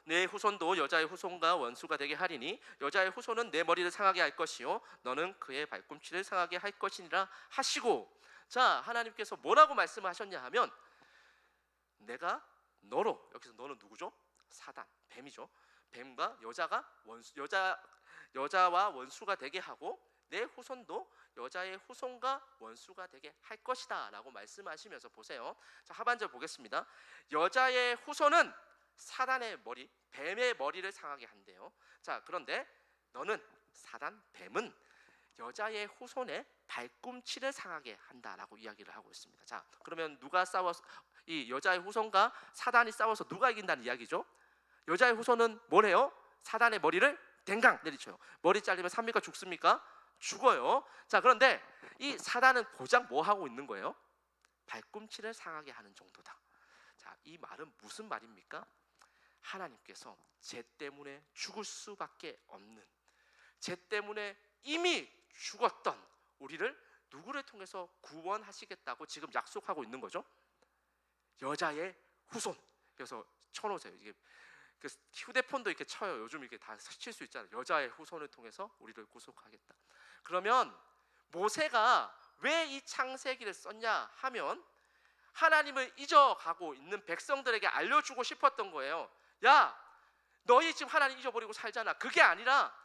내 후손도 여자의 후손과 원수가 되게 하리니 여자의 후손은 내 머리를 상하게 할 것이요 너는 그의 발꿈치를 상하게 할 것이니라 하시고. 자, 하나님께서 뭐라고 말씀하셨냐 하면, 내가 너로, 여기서 너는 누구죠? 사단, 뱀이죠. 뱀과 여자와 원수가 되게 하고 내 후손도 여자의 후손과 원수가 되게 할 것이다 라고 말씀하시면서 보세요. 자, 하반절 보겠습니다. 여자의 후손은 사단의 머리, 뱀의 머리를 상하게 한대요. 자, 그런데 너는, 사단, 뱀은 여자의 후손의 발꿈치를 상하게 한다라고 이야기를 하고 있습니다. 자, 그러면 누가 싸워서, 이 여자의 후손과 사단이 싸워서 누가 이긴다는 이야기죠? 여자의 후손은 뭘 해요? 사단의 머리를 댕강 내리쳐요. 머리 잘리면 삽니까? 죽습니까? 죽어요. 자, 그런데 이 사단은 고작 뭐 하고 있는 거예요? 발꿈치를 상하게 하는 정도다. 자, 이 말은 무슨 말입니까? 하나님께서 죄 때문에 죽을 수밖에 없는, 죄 때문에 이미 죽었던 우리를 누구를 통해서 구원하시겠다고 지금 약속하고 있는 거죠? 여자의 후손. 그래서 쳐놓으세요. 이게 그 휴대폰도 이렇게 쳐요. 요즘 이렇게 다 칠 수 있잖아요. 여자의 후손을 통해서 우리를 구속하겠다. 그러면 모세가 왜 이 창세기를 썼냐 하면, 하나님을 잊어가고 있는 백성들에게 알려주고 싶었던 거예요. 야, 너희 지금 하나님 잊어버리고 살잖아. 그게 아니라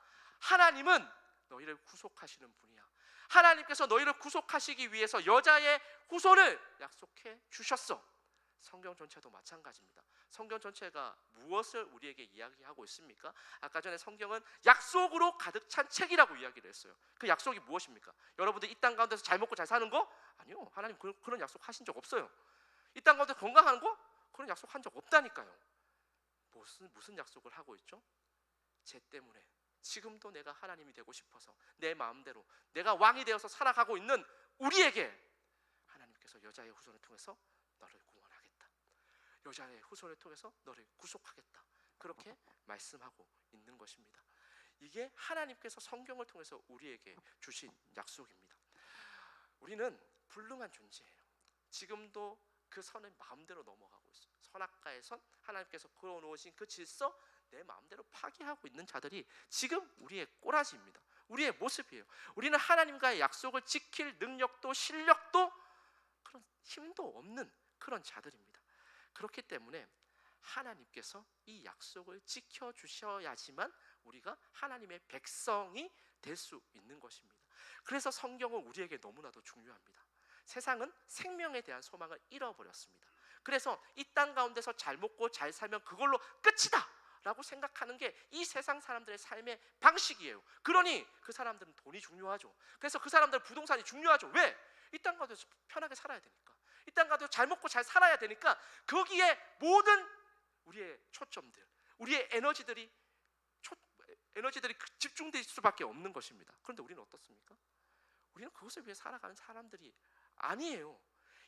하나님은 너희를 구속하시는 분이야. 하나님께서 너희를 구속하시기 위해서 여자의 후손을 약속해 주셨어. 성경 전체도 마찬가지입니다. 성경 전체가 무엇을 우리에게 이야기하고 있습니까? 아까 전에 성경은 약속으로 가득 찬 책이라고 이야기를 했어요. 그 약속이 무엇입니까? 여러분들 이 땅 가운데서 잘 먹고 잘 사는 거? 아니요, 하나님 그런 약속 하신 적 없어요. 이 땅 가운데 건강하는 거? 그런 약속 한 적 없다니까요. 무슨 약속을 하고 있죠? 죄 때문에 지금도 내가 하나님이 되고 싶어서 내 마음대로 내가 왕이 되어서 살아가고 있는 우리에게 하나님께서 여자의 후손을 통해서 너를 구원하겠다, 여자의 후손을 통해서 너를 구속하겠다, 그렇게 말씀하고 있는 것입니다. 이게 하나님께서 성경을 통해서 우리에게 주신 약속입니다. 우리는 불능한 존재예요. 지금도 그 선을 마음대로 넘어가고 있어요. 선악과의 선, 하나님께서 그어놓으신 그 질서, 내 마음대로 파괴하고 있는 자들이 지금 우리의 꼬라지입니다. 우리의 모습이에요. 우리는 하나님과의 약속을 지킬 능력도 실력도 그런 힘도 없는 그런 자들입니다. 그렇기 때문에 하나님께서 이 약속을 지켜주셔야지만 우리가 하나님의 백성이 될 수 있는 것입니다. 그래서 성경은 우리에게 너무나도 중요합니다. 세상은 생명에 대한 소망을 잃어버렸습니다. 그래서 이 땅 가운데서 잘 먹고 잘 살면 그걸로 끝이다 라고 생각하는 게 이 세상 사람들의 삶의 방식이에요. 그러니 그 사람들은 돈이 중요하죠. 그래서 그 사람들은 부동산이 중요하죠. 왜? 이 땅 가운데서 편하게 살아야 되니까, 이 땅 가운데서 잘 먹고 잘 살아야 되니까 거기에 모든 우리의 초점들, 우리의 에너지들이 집중될 수밖에 없는 것입니다. 그런데 우리는 어떻습니까? 우리는 그것을 위해 살아가는 사람들이 아니에요.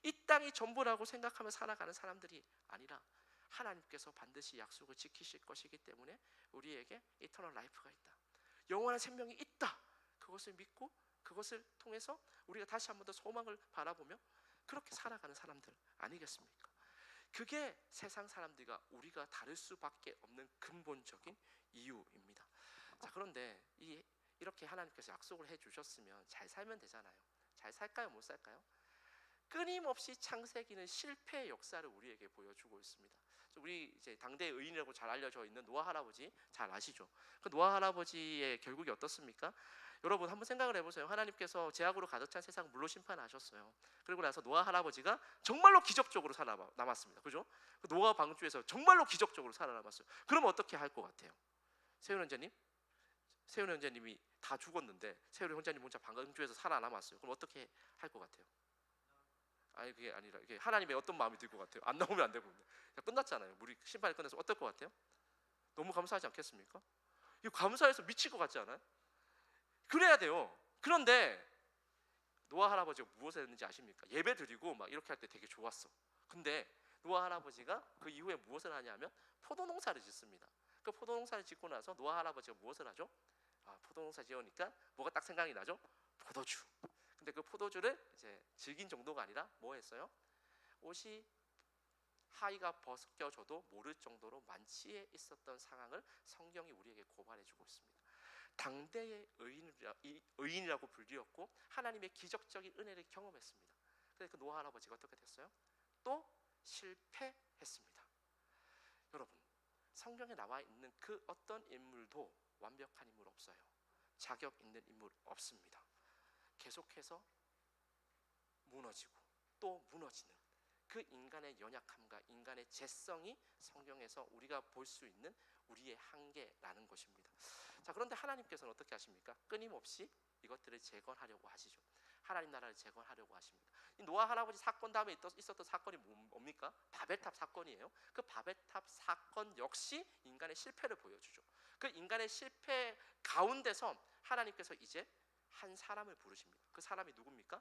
이 땅이 전부라고 생각하며 살아가는 사람들이 아니라 하나님께서 반드시 약속을 지키실 것이기 때문에 우리에게 이터널 라이프가 있다, 영원한 생명이 있다, 그것을 믿고 그것을 통해서 우리가 다시 한 번 더 소망을 바라보며 그렇게 살아가는 사람들 아니겠습니까? 그게 세상 사람들과 우리가 다를 수밖에 없는 근본적인 이유입니다. 자, 그런데 이렇게 하나님께서 약속을 해주셨으면 잘 살면 되잖아요. 잘 살까요? 못 살까요? 끊임없이 창세기는 실패의 역사를 우리에게 보여주고 있습니다. 우리 이제 당대 의인이라고 잘 알려져 있는 노아 할아버지 잘 아시죠? 그 노아 할아버지의 결국이 어떻습니까? 여러분 한번 생각을 해보세요. 하나님께서 죄악으로 가득 찬 세상 물로 심판하셨어요. 그리고 나서 노아 할아버지가 정말로 기적적으로 살아남았습니다. 그죠? 노아 방주에서 정말로 기적적으로 살아남았어요. 그럼 어떻게 할 것 같아요? 세훈 원장님? 세훈 원장님이 다 죽었는데 세훈 원장님 혼자 방주에서 살아남았어요. 그럼 어떻게 할 것 같아요? 아니 그게 아니라 이게 하나님의 어떤 마음이 들 것 같아요? 안 나오면 안 되고 끝났잖아요. 물이 심판이 끝나서 어떨 것 같아요? 너무 감사하지 않겠습니까? 이거 감사해서 미칠 것 같지 않아요? 그래야 돼요. 그런데 노아 할아버지가 무엇을 했는지 아십니까? 예배 드리고 막 이렇게 할 때 되게 좋았어. 근데 노아 할아버지가 그 이후에 무엇을 하냐면 포도농사를 짓습니다. 그 포도농사를 짓고 나서 노아 할아버지가 무엇을 하죠? 포도농사 지으니까 뭐가 딱 생각이 나죠? 포도주. 근데 그 포도주를 이제 즐긴 정도가 아니라 뭐 했어요? 옷이 하의가 벗겨져도 모를 정도로 만취해 있었던 상황을 성경이 우리에게 고발해주고 있습니다. 당대의 의인이라고 불리었고 하나님의 기적적인 은혜를 경험했습니다. 그래서 그 노아 할아버지가 어떻게 됐어요? 또 실패했습니다. 여러분, 성경에 나와 있는 그 어떤 인물도 완벽한 인물 없어요. 자격 있는 인물 없습니다. 계속해서 무너지고 또 무너지는 그 인간의 연약함과 인간의 죄성이 성경에서 우리가 볼 수 있는 우리의 한계라는 것입니다. 자, 그런데 하나님께서는 어떻게 하십니까? 끊임없이 이것들을 재건하려고 하시죠. 하나님 나라를 재건하려고 하십니다. 이 노아 할아버지 사건 다음에 있었던 사건이 뭡니까? 바벨탑 사건이에요. 그 바벨탑 사건 역시 인간의 실패를 보여주죠. 그 인간의 실패 가운데서 하나님께서 이제 한 사람을 부르십니다. 그 사람이 누굽니까?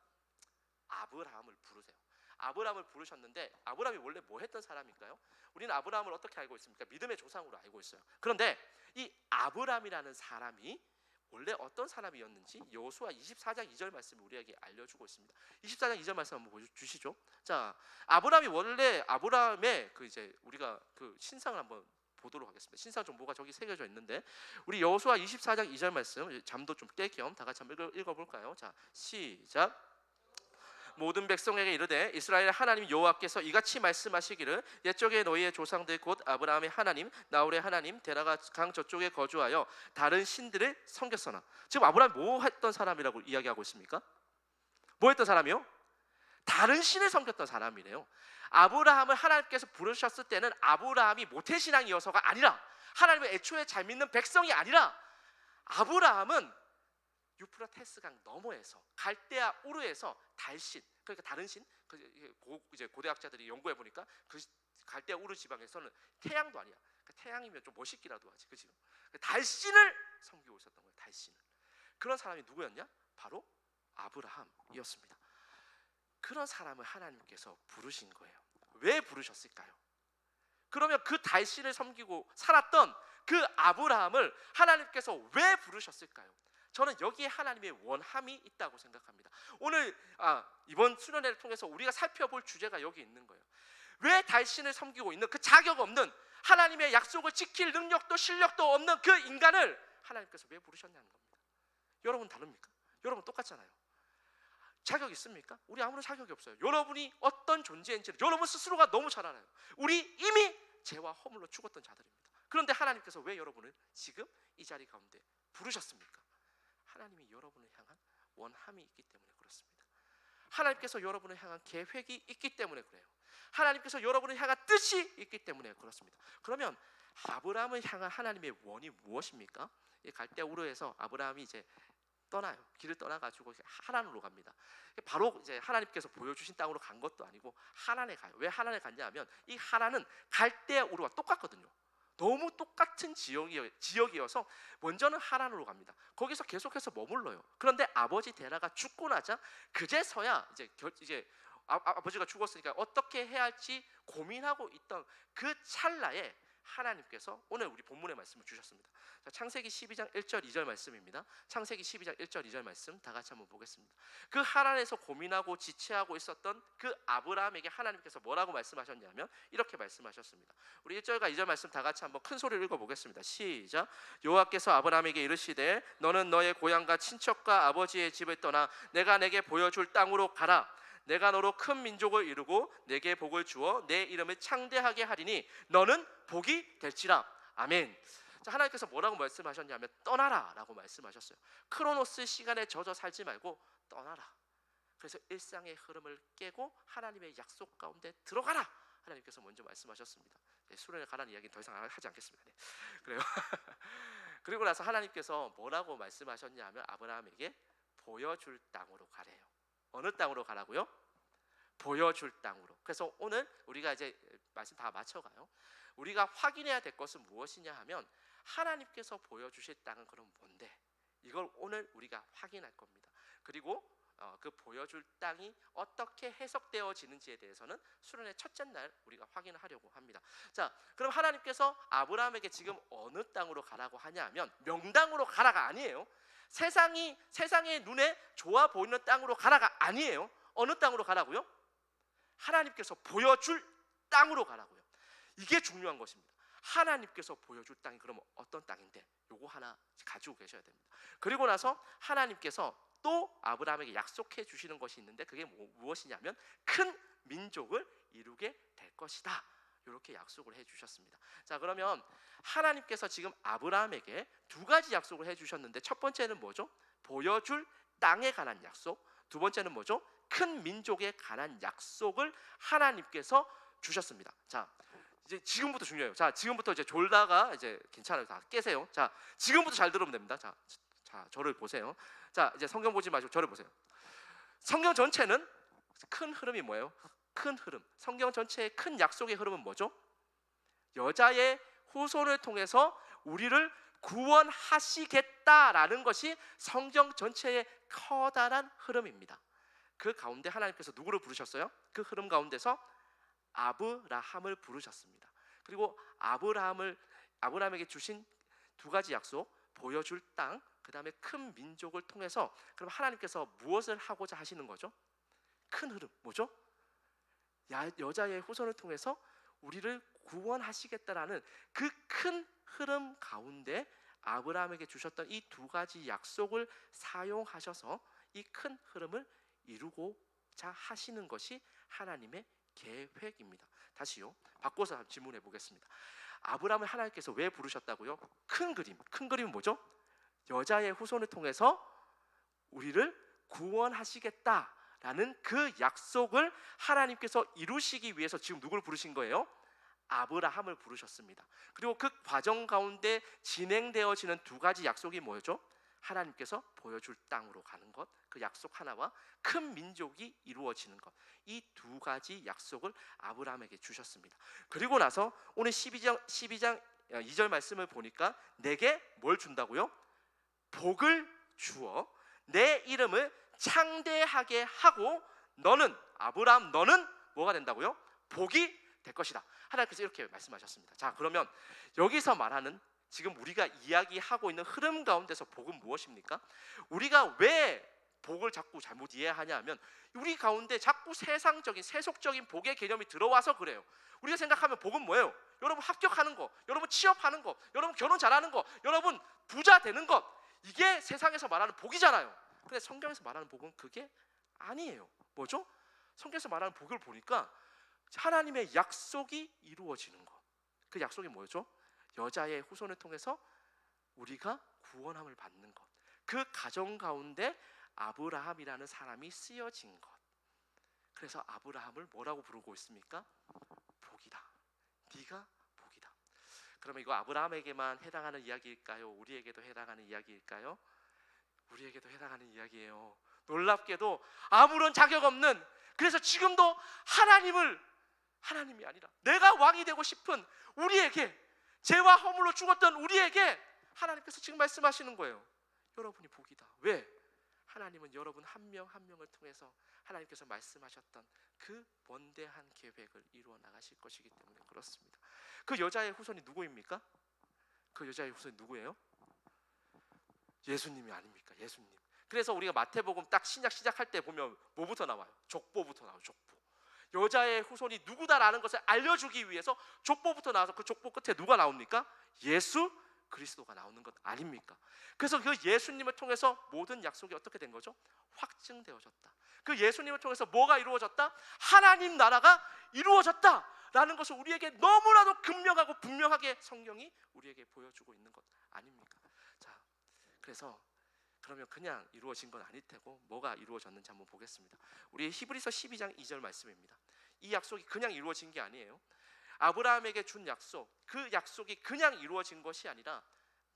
아브라함을 부르세요. 아브라함을 부르셨는데 아브라함이 원래 뭐 했던 사람일까요? 우리는 아브라함을 어떻게 알고 있습니까? 믿음의 조상으로 알고 있어요. 그런데 이 아브라함이라는 사람이 원래 어떤 사람이었는지 여호수아 24장 2절 말씀이 우리에게 알려주고 있습니다. 24장 2절 말씀 한번 보여주시죠. 자, 아브라함이 원래 아브라함의 그 이제 우리가 그 신상을 한번 보도록 하겠습니다. 신상 정보가 저기 새겨져 있는데 우리 여호수아 24장 2절 말씀 잠도 좀 깰 겸 다 같이 한번 읽어볼까요? 자, 시작. 모든 백성에게 이르되 이스라엘 하나님 여호와께서 이같이 말씀하시기를 옛적에 너희의 조상들 곧 아브라함의 하나님 나홀의 하나님 데라가 강 저쪽에 거주하여 다른 신들을 섬겼으나. 지금 아브라함이 뭐 했던 사람이라고 이야기하고 있습니까? 뭐 했던 사람이요? 다른 신을 섬겼던 사람이래요. 아브라함을 하나님께서 부르셨을 때는 아브라함이 모태신앙이어서가 아니라 하나님을 애초에 잘 믿는 백성이 아니라 아브라함은 유프라테스강 너머에서 갈대아 우르에서 달신, 그러니까 다른 신, 이제 고대학자들이 연구해 보니까 그 갈대아 우르 지방에서는 태양도 아니야. 그러니까 태양이면 좀 멋있기라도 하지, 그렇지? 달신을 섬기고 있었던 거예요. 달신을. 그런 사람이 누구였냐? 바로 아브라함이었습니다. 그런 사람을 하나님께서 부르신 거예요. 왜 부르셨을까요? 그러면 그 달신을 섬기고 살았던 그 아브라함을 하나님께서 왜 부르셨을까요? 저는 여기에 하나님의 원함이 있다고 생각합니다. 오늘 이번 수련회를 통해서 우리가 살펴볼 주제가 여기 있는 거예요. 왜 달신을 섬기고 있는 그 자격 없는 하나님의 약속을 지킬 능력도 실력도 없는 그 인간을 하나님께서 왜 부르셨냐는 겁니다. 여러분 다릅니까? 여러분 똑같잖아요. 자격 있습니까? 우리 아무런 자격이 없어요. 여러분이 어떤 존재인지를 여러분 스스로가 너무 잘 알아요. 우리 이미 죄와 허물로 죽었던 자들입니다. 그런데 하나님께서 왜 여러분을 지금 이 자리 가운데 부르셨습니까? 하나님이 여러분을 향한 원함이 있기 때문에 그렇습니다. 하나님께서 여러분을 향한 계획이 있기 때문에 그래요. 하나님께서 여러분을 향한 뜻이 있기 때문에 그렇습니다. 그러면 아브라함을 향한 하나님의 원이 무엇입니까? 갈대아 우르에서 아브라함이 이제 떠나요. 길을 떠나가지고 하란으로 갑니다. 바로 이제 하나님께서 보여주신 땅으로 간 것도 아니고 하란에 가요. 왜 하란에 갔냐면 이 하란은 갈대아 우르와 똑같거든요. 너무 똑같은 지역이어서 먼저는 하란으로 갑니다. 거기서 계속해서 머물러요. 그런데 아버지 데라가 죽고 나자 그제서야 이제 아버지가 죽었으니까 어떻게 해야 할지 고민하고 있던 그 찰나에 하나님께서 오늘 우리 본문의 말씀을 주셨습니다. 자, 창세기 12장 1절 2절 말씀입니다. 창세기 12장 1절 2절 말씀 다 같이 한번 보겠습니다. 그 하란에서 고민하고 지체하고 있었던 그 아브라함에게 하나님께서 뭐라고 말씀하셨냐면 이렇게 말씀하셨습니다. 우리 1절과 2절 말씀 다 같이 한번 큰 소리로 읽어보겠습니다. 시작. 여호와께서 아브라함에게 이르시되 너는 너의 고향과 친척과 아버지의 집을 떠나 내가 내게 보여줄 땅으로 가라. 내가 너로 큰 민족을 이루고 내게 복을 주어 내 이름을 창대하게 하리니 너는 복이 될지라. 아멘. 자, 하나님께서 뭐라고 말씀하셨냐면 떠나라라고 말씀하셨어요. 크로노스 시간에 젖어 살지 말고 떠나라. 그래서 일상의 흐름을 깨고 하나님의 약속 가운데 들어가라. 하나님께서 먼저 말씀하셨습니다. 네, 수련회 가라는 이야기는 더 이상 하지 않겠습니다. 네. 그래요. 그리고 나서 하나님께서 뭐라고 말씀하셨냐면 아브라함에게 보여줄 땅으로 가래요. 어느 땅으로 가라고요? 보여줄 땅으로. 그래서 오늘 우리가 이제 말씀 다 마쳐가요. 우리가 확인해야 될 것은 무엇이냐 하면 하나님께서 보여주실 땅은 그럼 뭔데? 이걸 오늘 우리가 확인할 겁니다. 그리고 그 보여줄 땅이 어떻게 해석되어지는지에 대해서는 수련의 첫째 날 우리가 확인을 하려고 합니다. 자, 그럼 하나님께서 아브라함에게 지금 어느 땅으로 가라고 하냐면 명당으로 가라가 아니에요. 세상의 눈에 좋아 보이는 땅으로 가라가 아니에요. 어느 땅으로 가라고요? 하나님께서 보여줄 땅으로 가라고요. 이게 중요한 것입니다. 하나님께서 보여줄 땅이 그러면 어떤 땅인데? 요거 하나 가지고 계셔야 됩니다. 그리고 나서 하나님께서 또 아브라함에게 약속해 주시는 것이 있는데 그게 무엇이냐면 큰 민족을 이루게 될 것이다. 이렇게 약속을 해 주셨습니다. 자, 그러면 하나님께서 지금 아브라함에게 두 가지 약속을 해 주셨는데 첫 번째는 뭐죠? 보여줄 땅에 관한 약속. 두 번째는 뭐죠? 큰 민족에 관한 약속을 하나님께서 주셨습니다. 자, 이제 지금부터 중요해요. 자, 지금부터 이제 졸다가 이제 괜찮아요. 다 깨세요. 자, 지금부터 잘 들으면 됩니다. 자, 저를 보세요. 자, 이제 성경 보지 마시고 저를 보세요. 성경 전체는 큰 흐름이 뭐예요? 큰 흐름. 성경 전체의 큰 약속의 흐름은 뭐죠? 여자의 후손을 통해서 우리를 구원하시겠다라는 것이 성경 전체의 커다란 흐름입니다. 그 가운데 하나님께서 누구를 부르셨어요? 그 흐름 가운데서 아브라함을 부르셨습니다. 그리고 아브라함에게 주신 두 가지 약속, 보여줄 땅, 그 다음에 큰 민족을 통해서 그럼 하나님께서 무엇을 하고자 하시는 거죠? 큰 흐름, 뭐죠? 여자의 후손을 통해서 우리를 구원하시겠다라는 그 큰 흐름 가운데 아브라함에게 주셨던 이 두 가지 약속을 사용하셔서 이 큰 흐름을 이루고자 하시는 것이 하나님의 계획입니다. 다시요, 바꿔서 질문해 보겠습니다. 아브라함을 하나님께서 왜 부르셨다고요? 큰 그림은 뭐죠? 여자의 후손을 통해서 우리를 구원하시겠다라는 그 약속을 하나님께서 이루시기 위해서 지금 누구를 부르신 거예요? 아브라함을 부르셨습니다. 그리고 그 과정 가운데 진행되어지는 두 가지 약속이 뭐죠? 하나님께서 보여줄 땅으로 가는 것, 그 약속 하나와 큰 민족이 이루어지는 것, 이 두 가지 약속을 아브라함에게 주셨습니다. 그리고 나서 오늘 12장 2절 말씀을 보니까 내게 뭘 준다고요? 복을 주어 내 이름을 창대하게 하고 너는, 아브라함 너는 뭐가 된다고요? 복이 될 것이다. 하나님께서 이렇게 말씀하셨습니다. 자, 그러면 여기서 말하는 지금 우리가 이야기하고 있는 흐름 가운데서 복은 무엇입니까? 우리가 왜 복을 자꾸 잘못 이해하냐 하면 우리 가운데 자꾸 세상적인 세속적인 복의 개념이 들어와서 그래요. 우리가 생각하면 복은 뭐예요? 여러분 합격하는 거, 여러분 취업하는 거, 여러분 결혼 잘하는 거, 여러분 부자 되는 것, 이게 세상에서 말하는 복이잖아요. 근데 성경에서 말하는 복은 그게 아니에요. 뭐죠? 성경에서 말하는 복을 보니까 하나님의 약속이 이루어지는 것. 그 약속이 뭐죠? 여자의 후손을 통해서 우리가 구원함을 받는 것. 그 가정 가운데 아브라함이라는 사람이 쓰여진 것. 그래서 아브라함을 뭐라고 부르고 있습니까? 복이다. 네가 복이다. 그러면 이거 아브라함에게만 해당하는 이야기일까요? 우리에게도 해당하는 이야기일까요? 우리에게도 해당하는 이야기예요. 놀랍게도 아무런 자격 없는, 그래서 지금도 하나님이 아니라 내가 왕이 되고 싶은 우리에게, 죄와 허물로 죽었던 우리에게 하나님께서 지금 말씀하시는 거예요. 여러분이 복이다. 왜? 하나님은 여러분 한 명 한 명을 통해서 하나님께서 말씀하셨던 그 원대한 계획을 이루어 나가실 것이기 때문에 그렇습니다. 그 여자의 후손이 누구입니까? 그 여자의 후손이 누구예요? 예수님이 아닙니까? 예수님. 그래서 우리가 마태복음 딱 시작할 때 보면 뭐부터 나와요? 족보부터 나와요. 족보. 여자의 후손이 누구다라는 것을 알려주기 위해서 족보부터 나와서 그 족보 끝에 누가 나옵니까? 예수 그리스도가 나오는 것 아닙니까? 그래서 그 예수님을 통해서 모든 약속이 어떻게 된 거죠? 확증되어졌다. 그 예수님을 통해서 뭐가 이루어졌다? 하나님 나라가 이루어졌다 라는 것을 우리에게 너무나도 극명하고 분명하게 성경이 우리에게 보여주고 있는 것 아닙니까? 자, 그래서 그러면 그냥 이루어진 건 아닐 테고 뭐가 이루어졌는지 한번 보겠습니다. 우리 히브리서 12장 2절 말씀입니다. 이 약속이 그냥 이루어진 게 아니에요. 아브라함에게 준 약속, 그 약속이 그냥 이루어진 것이 아니라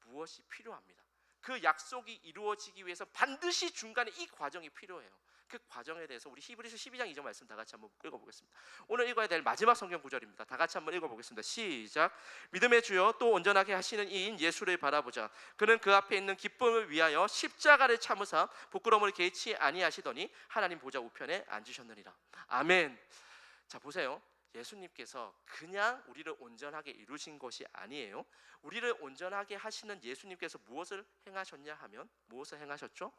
무엇이 필요합니다. 그 약속이 이루어지기 위해서 반드시 중간에 이 과정이 필요해요. 그 과정에 대해서 우리 히브리서 12장 2절 말씀 다 같이 한번 읽어보겠습니다. 오늘 읽어야 될 마지막 성경 구절입니다. 다 같이 한번 읽어보겠습니다. 시작. 믿음의 주여 또 온전하게 하시는 이인 예수를 바라보자. 그는 그 앞에 있는 기쁨을 위하여 십자가를 참으사 부끄러움을 개의치 아니하시더니 하나님 보좌 우편에 앉으셨느니라. 아멘. 자, 보세요. 예수님께서 그냥 우리를 온전하게 이루신 것이 아니에요. 우리를 온전하게 하시는 예수님께서 무엇을 행하셨냐 하면 무엇을 행하셨죠?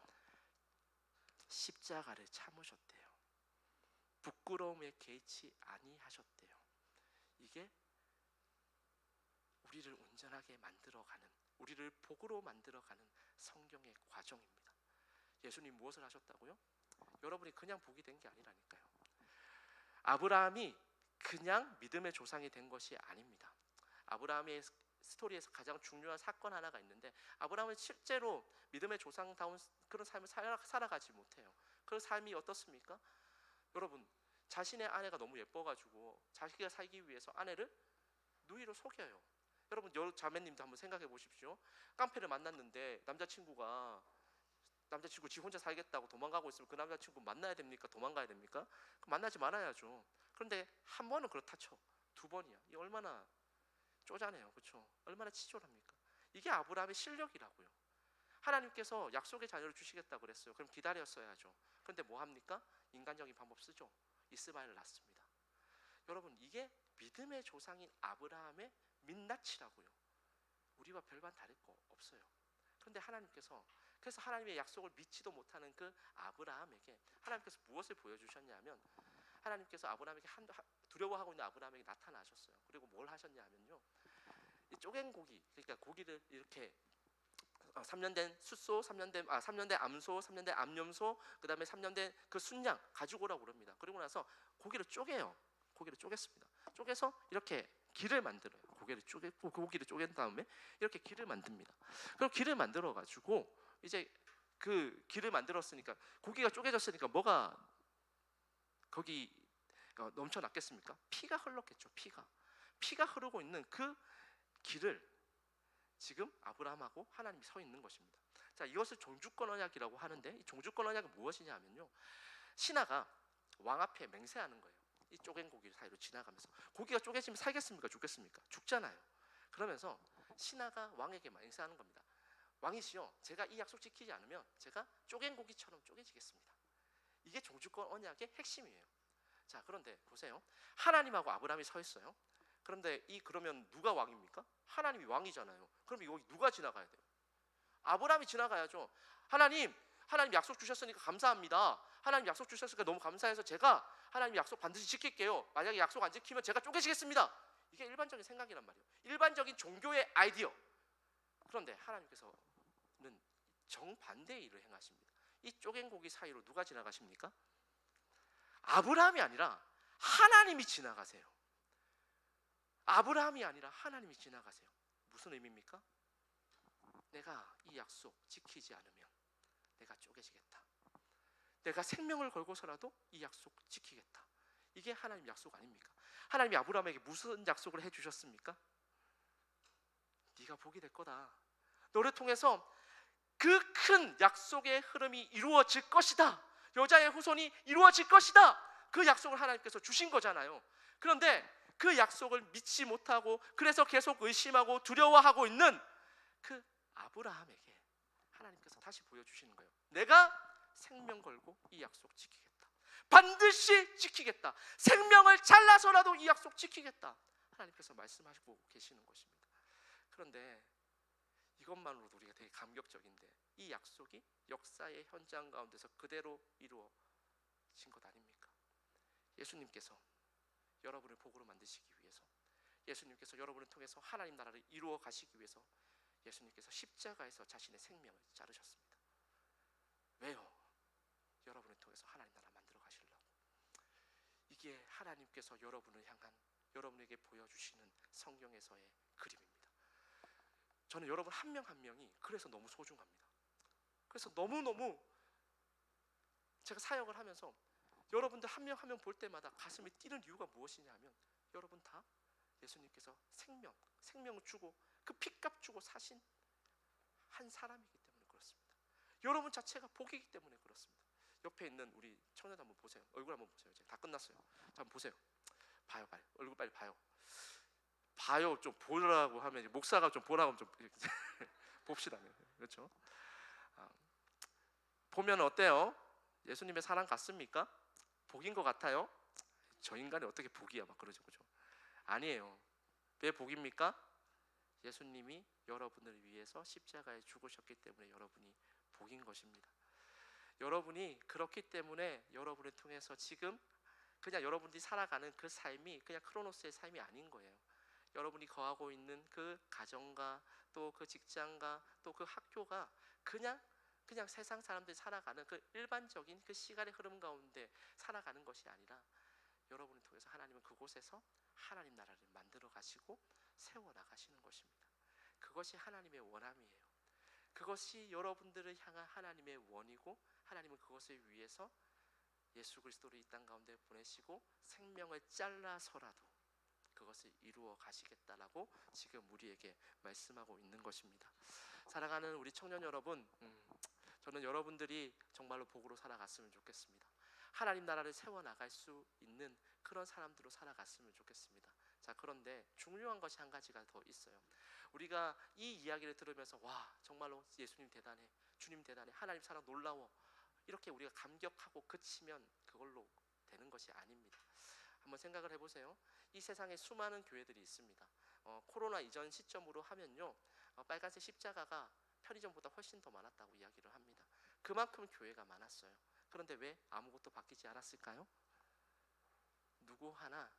십자가를 참으셨대요. 부끄러움에 개의치 아니하셨대요. 이게 우리를 온전하게 만들어가는, 우리를 복으로 만들어가는 성경의 과정입니다. 예수님 무엇을 하셨다고요? 여러분이 그냥 복이 된 게 아니라니까요. 아브라함이 그냥 믿음의 조상이 된 것이 아닙니다. 아브라함의 스토리에서 가장 중요한 사건 하나가 있는데, 아브라함은 실제로 믿음의 조상다운 그런 삶을 살아가지 못해요. 그 삶이 어떻습니까? 여러분, 자신의 아내가 너무 예뻐가지고 자기가 살기 위해서 아내를 누이로 속여요. 여러분, 여러 자매님도 한번 생각해 보십시오. 깡패를 만났는데 남자친구 지 혼자 살겠다고 도망가고 있으면 그 남자친구 만나야 됩니까? 도망가야 됩니까? 만나지 말아야죠. 그런데 한 번은 그렇다 쳐. 두 번이야. 이 얼마나 쪼잔해요. 그렇죠? 얼마나 치졸합니까? 이게 아브라함의 실력이라고요. 하나님께서 약속의 자녀를 주시겠다고 그랬어요. 그럼 기다렸어야죠. 그런데 뭐 합니까? 인간적인 방법 쓰죠. 이스마엘을 낳습니다. 여러분, 이게 믿음의 조상인 아브라함의 민낯이라고요. 우리와 별반 다를 거 없어요. 그런데 하나님께서, 그래서 하나님의 약속을 믿지도 못하는 그 아브라함에게 하나님께서 무엇을 보여주셨냐면, 하나님께서 아브라함에게 두려워하고 있는 아브라함에게 나타나셨어요. 그리고 뭘 하셨냐 하면요, 이 쪼갠 고기, 그러니까 고기를 이렇게 3년 된 숫소, 3년 된 암소, 3년 된 암염소, 그 다음에 3년 된 그 순양 가지고 오라고 그럽니다. 그리고 나서 고기를 쪼개요. 고기를 쪼갰습니다. 쪼개서 이렇게 길을 만들어요. 고기를 쪼개고 그 고기를 쪼갠 다음에 이렇게 길을 만듭니다. 그럼 길을 만들어 가지고 이제 그 길을 만들었으니까, 고기가 쪼개졌으니까 뭐가 거기 넘쳐났겠습니까? 피가 흘렀겠죠. 피가 흐르고 있는 그 길을 지금 아브라함하고 하나님이 서 있는 것입니다. 자, 이것을 종주권 언약이라고 하는데, 이 종주권 언약은 무엇이냐 하면요, 신하가 왕 앞에 맹세하는 거예요. 이 쪼갠 고기 사이로 지나가면서, 고기가 쪼개지면 살겠습니까? 죽겠습니까? 죽잖아요. 그러면서 신하가 왕에게 맹세하는 겁니다. 왕이시여, 제가 이 약속 지키지 않으면 제가 쪼갠 고기처럼 쪼개지겠습니다. 이게 종주권 언약의 핵심이에요. 자, 그런데 보세요. 하나님하고 아브라함이 서 있어요. 그런데 그러면 누가 왕입니까? 하나님이 왕이잖아요. 그럼 여기 누가 지나가야 돼요? 아브라함이 지나가야죠. 하나님 약속 주셨으니까 감사합니다. 하나님 약속 주셨으니까 너무 감사해서 제가 하나님 약속 반드시 지킬게요. 만약에 약속 안 지키면 제가 쪼개지겠습니다. 이게 일반적인 생각이란 말이에요. 일반적인 종교의 아이디어. 그런데 하나님께서는 정반대의 일을 행하십니다. 이 쪼갠 고기 사이로 누가 지나가십니까? 아브라함이 아니라 하나님이 지나가세요. 아브라함이 아니라 하나님이 지나가세요. 무슨 의미입니까? 내가 이 약속 지키지 않으면 내가 쪼개지겠다. 내가 생명을 걸고서라도 이 약속 지키겠다. 이게 하나님 약속 아닙니까? 하나님이 아브라함에게 무슨 약속을 해주셨습니까? 네가 복이 될 거다. 너를 통해서 그 큰 약속의 흐름이 이루어질 것이다. 여자의 후손이 이루어질 것이다. 그 약속을 하나님께서 주신 거잖아요. 그런데 그 약속을 믿지 못하고, 그래서 계속 의심하고 두려워하고 있는 그 아브라함에게 하나님께서 다시 보여주시는 거예요. 내가 생명 걸고 이 약속 지키겠다. 반드시 지키겠다. 생명을 잘라서라도 이 약속 지키겠다. 하나님께서 말씀하시고 계시는 것입니다. 그런데 이것만으로도 우리가 되게 감격적인데, 이 약속이 역사의 현장 가운데서 그대로 이루어진 것 아닙니까? 예수님께서 여러분을 복으로 만드시기 위해서, 예수님께서 여러분을 통해서 하나님 나라를 이루어 가시기 위해서 예수님께서 십자가에서 자신의 생명을 자르셨습니다. 왜요? 여러분을 통해서 하나님 나라 만들어 가시려고. 이게 하나님께서 여러분을 향한 여러분에게 보여주시는 성경에서의 그림입니다. 저는 여러분 한 명 한 명이 그래서 너무 소중합니다. 그래서 너무너무 제가 사역을 하면서 여러분들 한 명 한 명 볼 때마다 가슴이 뛰는 이유가 무엇이냐 하면, 여러분 다 예수님께서 생명을 주고 그 핏값 주고 사신 한 사람이기 때문에 그렇습니다. 여러분 자체가 복이기 때문에 그렇습니다. 옆에 있는 우리 청년 한번 보세요. 얼굴 한번 보세요. 이제 다 끝났어요. 자, 한번 보세요. 봐요, 빨리. 얼굴 빨리 봐요. 봐요. 좀 보라고 하면 이제 목사가 좀 보라고 하면 좀 봅시다. 그렇죠? 보면 어때요? 예수님의 사랑 같습니까? 복인 것 같아요? 저 인간이 어떻게 복이야 막 그러죠, 그죠? 아니에요. 왜 복입니까? 예수님이 여러분을 위해서 십자가에 죽으셨기 때문에 여러분이 복인 것입니다. 여러분이 그렇기 때문에 여러분을 통해서 지금 그냥 여러분들이 살아가는 그 삶이 그냥 크로노스의 삶이 아닌 거예요. 여러분이 거하고 있는 그 가정과 또 그 직장과 또 그 학교가 그냥 세상 사람들이 살아가는 그 일반적인 그 시간의 흐름 가운데 살아가는 것이 아니라, 여러분을 통해서 하나님은 그곳에서 하나님 나라를 만들어 가시고 세워 나가시는 것입니다. 그것이 하나님의 원함이에요. 그것이 여러분들을 향한 하나님의 원이고, 하나님은 그것을 위해서 예수 그리스도를 이 땅 가운데 보내시고 생명을 잘라서라도 그것을 이루어 가시겠다라고 지금 우리에게 말씀하고 있는 것입니다. 사랑하는 우리 청년 여러분, 저는 여러분들이 정말로 복으로 살아갔으면 좋겠습니다. 하나님 나라를 세워나갈 수 있는 그런 사람들로 살아갔으면 좋겠습니다. 자, 그런데 중요한 것이 한 가지가 더 있어요. 우리가 이 이야기를 들으면서 와, 정말로 예수님 대단해, 주님 대단해, 하나님 사랑 놀라워, 이렇게 우리가 감격하고 그치면 그걸로 되는 것이 아닙니다. 한번 생각을 해보세요. 이 세상에 수많은 교회들이 있습니다. 코로나 이전 시점으로 하면요, 빨간색 십자가가 편의점보다 훨씬 더 많았다고 이야기를 합니다. 그만큼 교회가 많았어요. 그런데 왜 아무것도 바뀌지 않았을까요? 누구 하나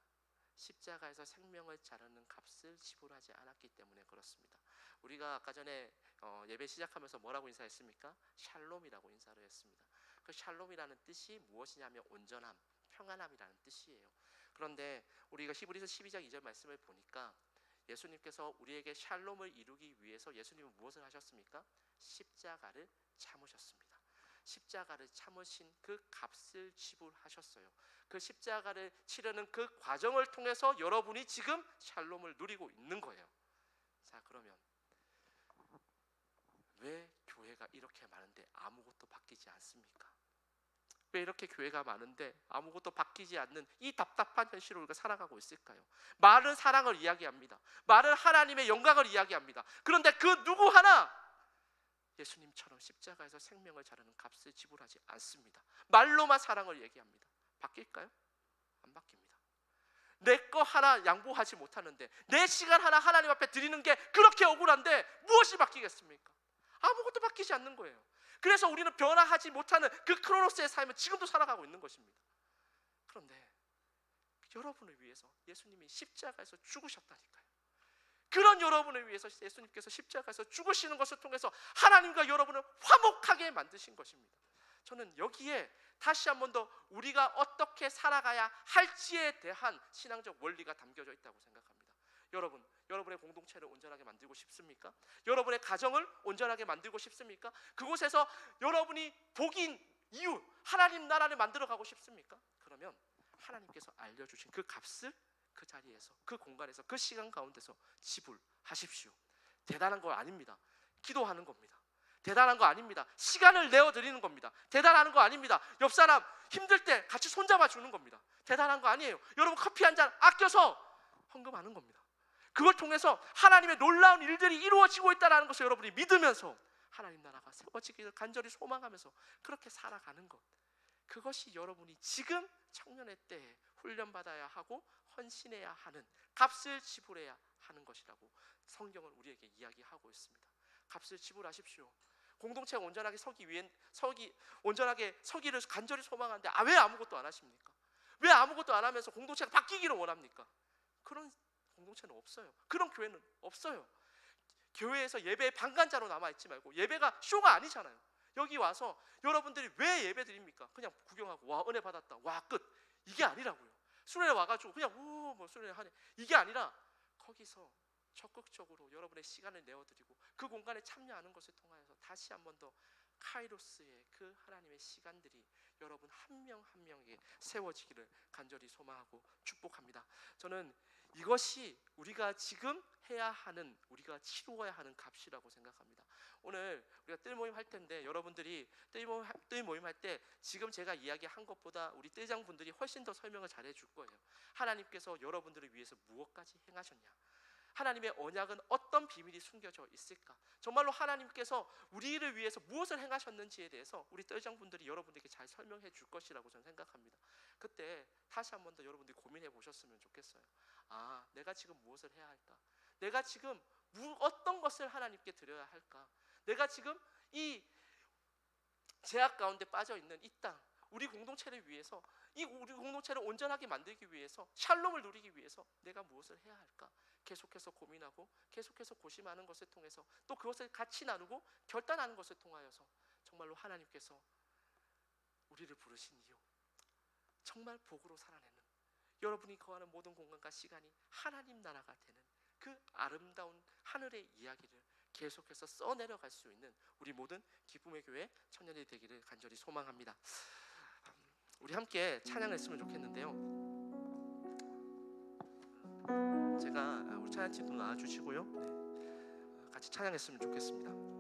십자가에서 생명을 자르는 값을 지불하지 않았기 때문에 그렇습니다. 우리가 아까 전에 예배 시작하면서 뭐라고 인사했습니까? 샬롬이라고 인사를 했습니다. 그 샬롬이라는 뜻이 무엇이냐면 온전함, 평안함이라는 뜻이에요. 그런데 우리가 히브리서 12장 2절 말씀을 보니까 예수님께서 우리에게 샬롬을 이루기 위해서 예수님은 무엇을 하셨습니까? 십자가를 참으셨습니다. 십자가를 참으신 그 값을 지불하셨어요. 그 십자가를 치르는 그 과정을 통해서 여러분이 지금 샬롬을 누리고 있는 거예요. 자, 그러면 왜 교회가 이렇게 많은데 아무것도 바뀌지 않습니까? 왜 이렇게 교회가 많은데 아무것도 바뀌지 않는 이 답답한 현실을 우리가 살아가고 있을까요? 말은 사랑을 이야기합니다. 말은 하나님의 영광을 이야기합니다. 그런데 그 누구 하나 예수님처럼 십자가에서 생명을 자르는 값을 지불하지 않습니다. 말로만 사랑을 얘기합니다. 바뀔까요? 안 바뀝니다. 내 거 하나 양보하지 못하는데, 내 시간 하나 하나님 앞에 드리는 게 그렇게 억울한데 무엇이 바뀌겠습니까? 아무것도 바뀌지 않는 거예요. 그래서 우리는 변화하지 못하는 그 크로노스의 삶을 지금도 살아가고 있는 것입니다. 그런데 여러분을 위해서 예수님이 십자가에서 죽으셨다니까요. 그런 여러분을 위해서 예수님께서 십자가에서 죽으시는 것을 통해서 하나님과 여러분을 화목하게 만드신 것입니다. 저는 여기에 다시 한 번 더 우리가 어떻게 살아가야 할지에 대한 신앙적 원리가 담겨져 있다고 생각합니다. 여러분의 공동체를 온전하게 만들고 싶습니까? 여러분의 가정을 온전하게 만들고 싶습니까? 그곳에서 여러분이 복인 이유, 하나님 나라를 만들어 가고 싶습니까? 그러면 하나님께서 알려주신 그 값을 그 자리에서, 그 공간에서, 그 시간 가운데서 지불하십시오. 대단한 거 아닙니다. 기도하는 겁니다. 대단한 거 아닙니다. 시간을 내어드리는 겁니다. 대단한 거 아닙니다. 옆 사람 힘들 때 같이 손잡아 주는 겁니다. 대단한 거 아니에요. 여러분 커피 한 잔 아껴서 헌금하는 겁니다. 그걸 통해서 하나님의 놀라운 일들이 이루어지고 있다는 것을 여러분이 믿으면서 하나님 나라가 세워지기를 간절히 소망하면서 그렇게 살아가는 것, 그것이 여러분이 지금 청년의 때에 훈련받아야 하고 헌신해야 하는, 값을 지불해야 하는 것이라고 성경은 우리에게 이야기하고 있습니다. 값을 지불하십시오. 공동체가 온전하게 온전하게 서기를 간절히 소망하는데 왜 아무것도 안 하십니까? 왜 아무것도 안 하면서 공동체가 바뀌기를 원합니까? 그런 공동체는 없어요. 그런 교회는 없어요. 교회에서 예배의 방관자로 남아있지 말고, 예배가 쇼가 아니잖아요. 여기 와서 여러분들이 왜 예배 드립니까? 그냥 구경하고 와 은혜 받았다, 와 끝, 이게 아니라고요. 수련회 와가지고 그냥 뭐 수련회 하네, 이게 아니라 거기서 적극적으로 여러분의 시간을 내어드리고 그 공간에 참여하는 것을 통하여서 다시 한 번 더 카이로스의 그 하나님의 시간들이 여러분 한 명 한 명에게 세워지기를 간절히 소망하고 축복합니다. 저는 이것이 우리가 지금 해야 하는, 우리가 치루어야 하는 값이라고 생각합니다. 오늘 우리가 뜰 모임 할 텐데 여러분들이 뜰 모임 할 때 지금 제가 이야기한 것보다 우리 뜰장분들이 훨씬 더 설명을 잘 해줄 거예요. 하나님께서 여러분들을 위해서 무엇까지 행하셨냐, 하나님의 언약은 어떤 비밀이 숨겨져 있을까, 정말로 하나님께서 우리를 위해서 무엇을 행하셨는지에 대해서 우리 뜰장분들이 여러분들에게 잘 설명해 줄 것이라고 저는 생각합니다. 그때 다시 한 번 더 여러분들이 고민해 보셨으면 좋겠어요. 아, 내가 지금 무엇을 해야 할까? 내가 지금 어떤 것을 하나님께 드려야 할까? 내가 지금 이 제약 가운데 빠져 있는 이 땅, 우리 공동체를 위해서, 이 우리 공동체를 온전하게 만들기 위해서, 샬롬을 누리기 위해서 내가 무엇을 해야 할까? 계속해서 고민하고 계속해서 고심하는 것을 통해서 또 그것을 같이 나누고 결단하는 것을 통하여서 정말로 하나님께서 우리를 부르신 이유, 정말 복으로 살아내는, 여러분이 거하는 모든 공간과 시간이 하나님 나라가 되는 그 아름다운 하늘의 이야기를 계속해서 써내려갈 수 있는 우리 모든 기쁨의 교회 청년이 되기를 간절히 소망합니다. 우리 함께 찬양했으면 좋겠는데요. 제가 우리 찬양팀도 나와주시고요. 같이 찬양했으면 좋겠습니다.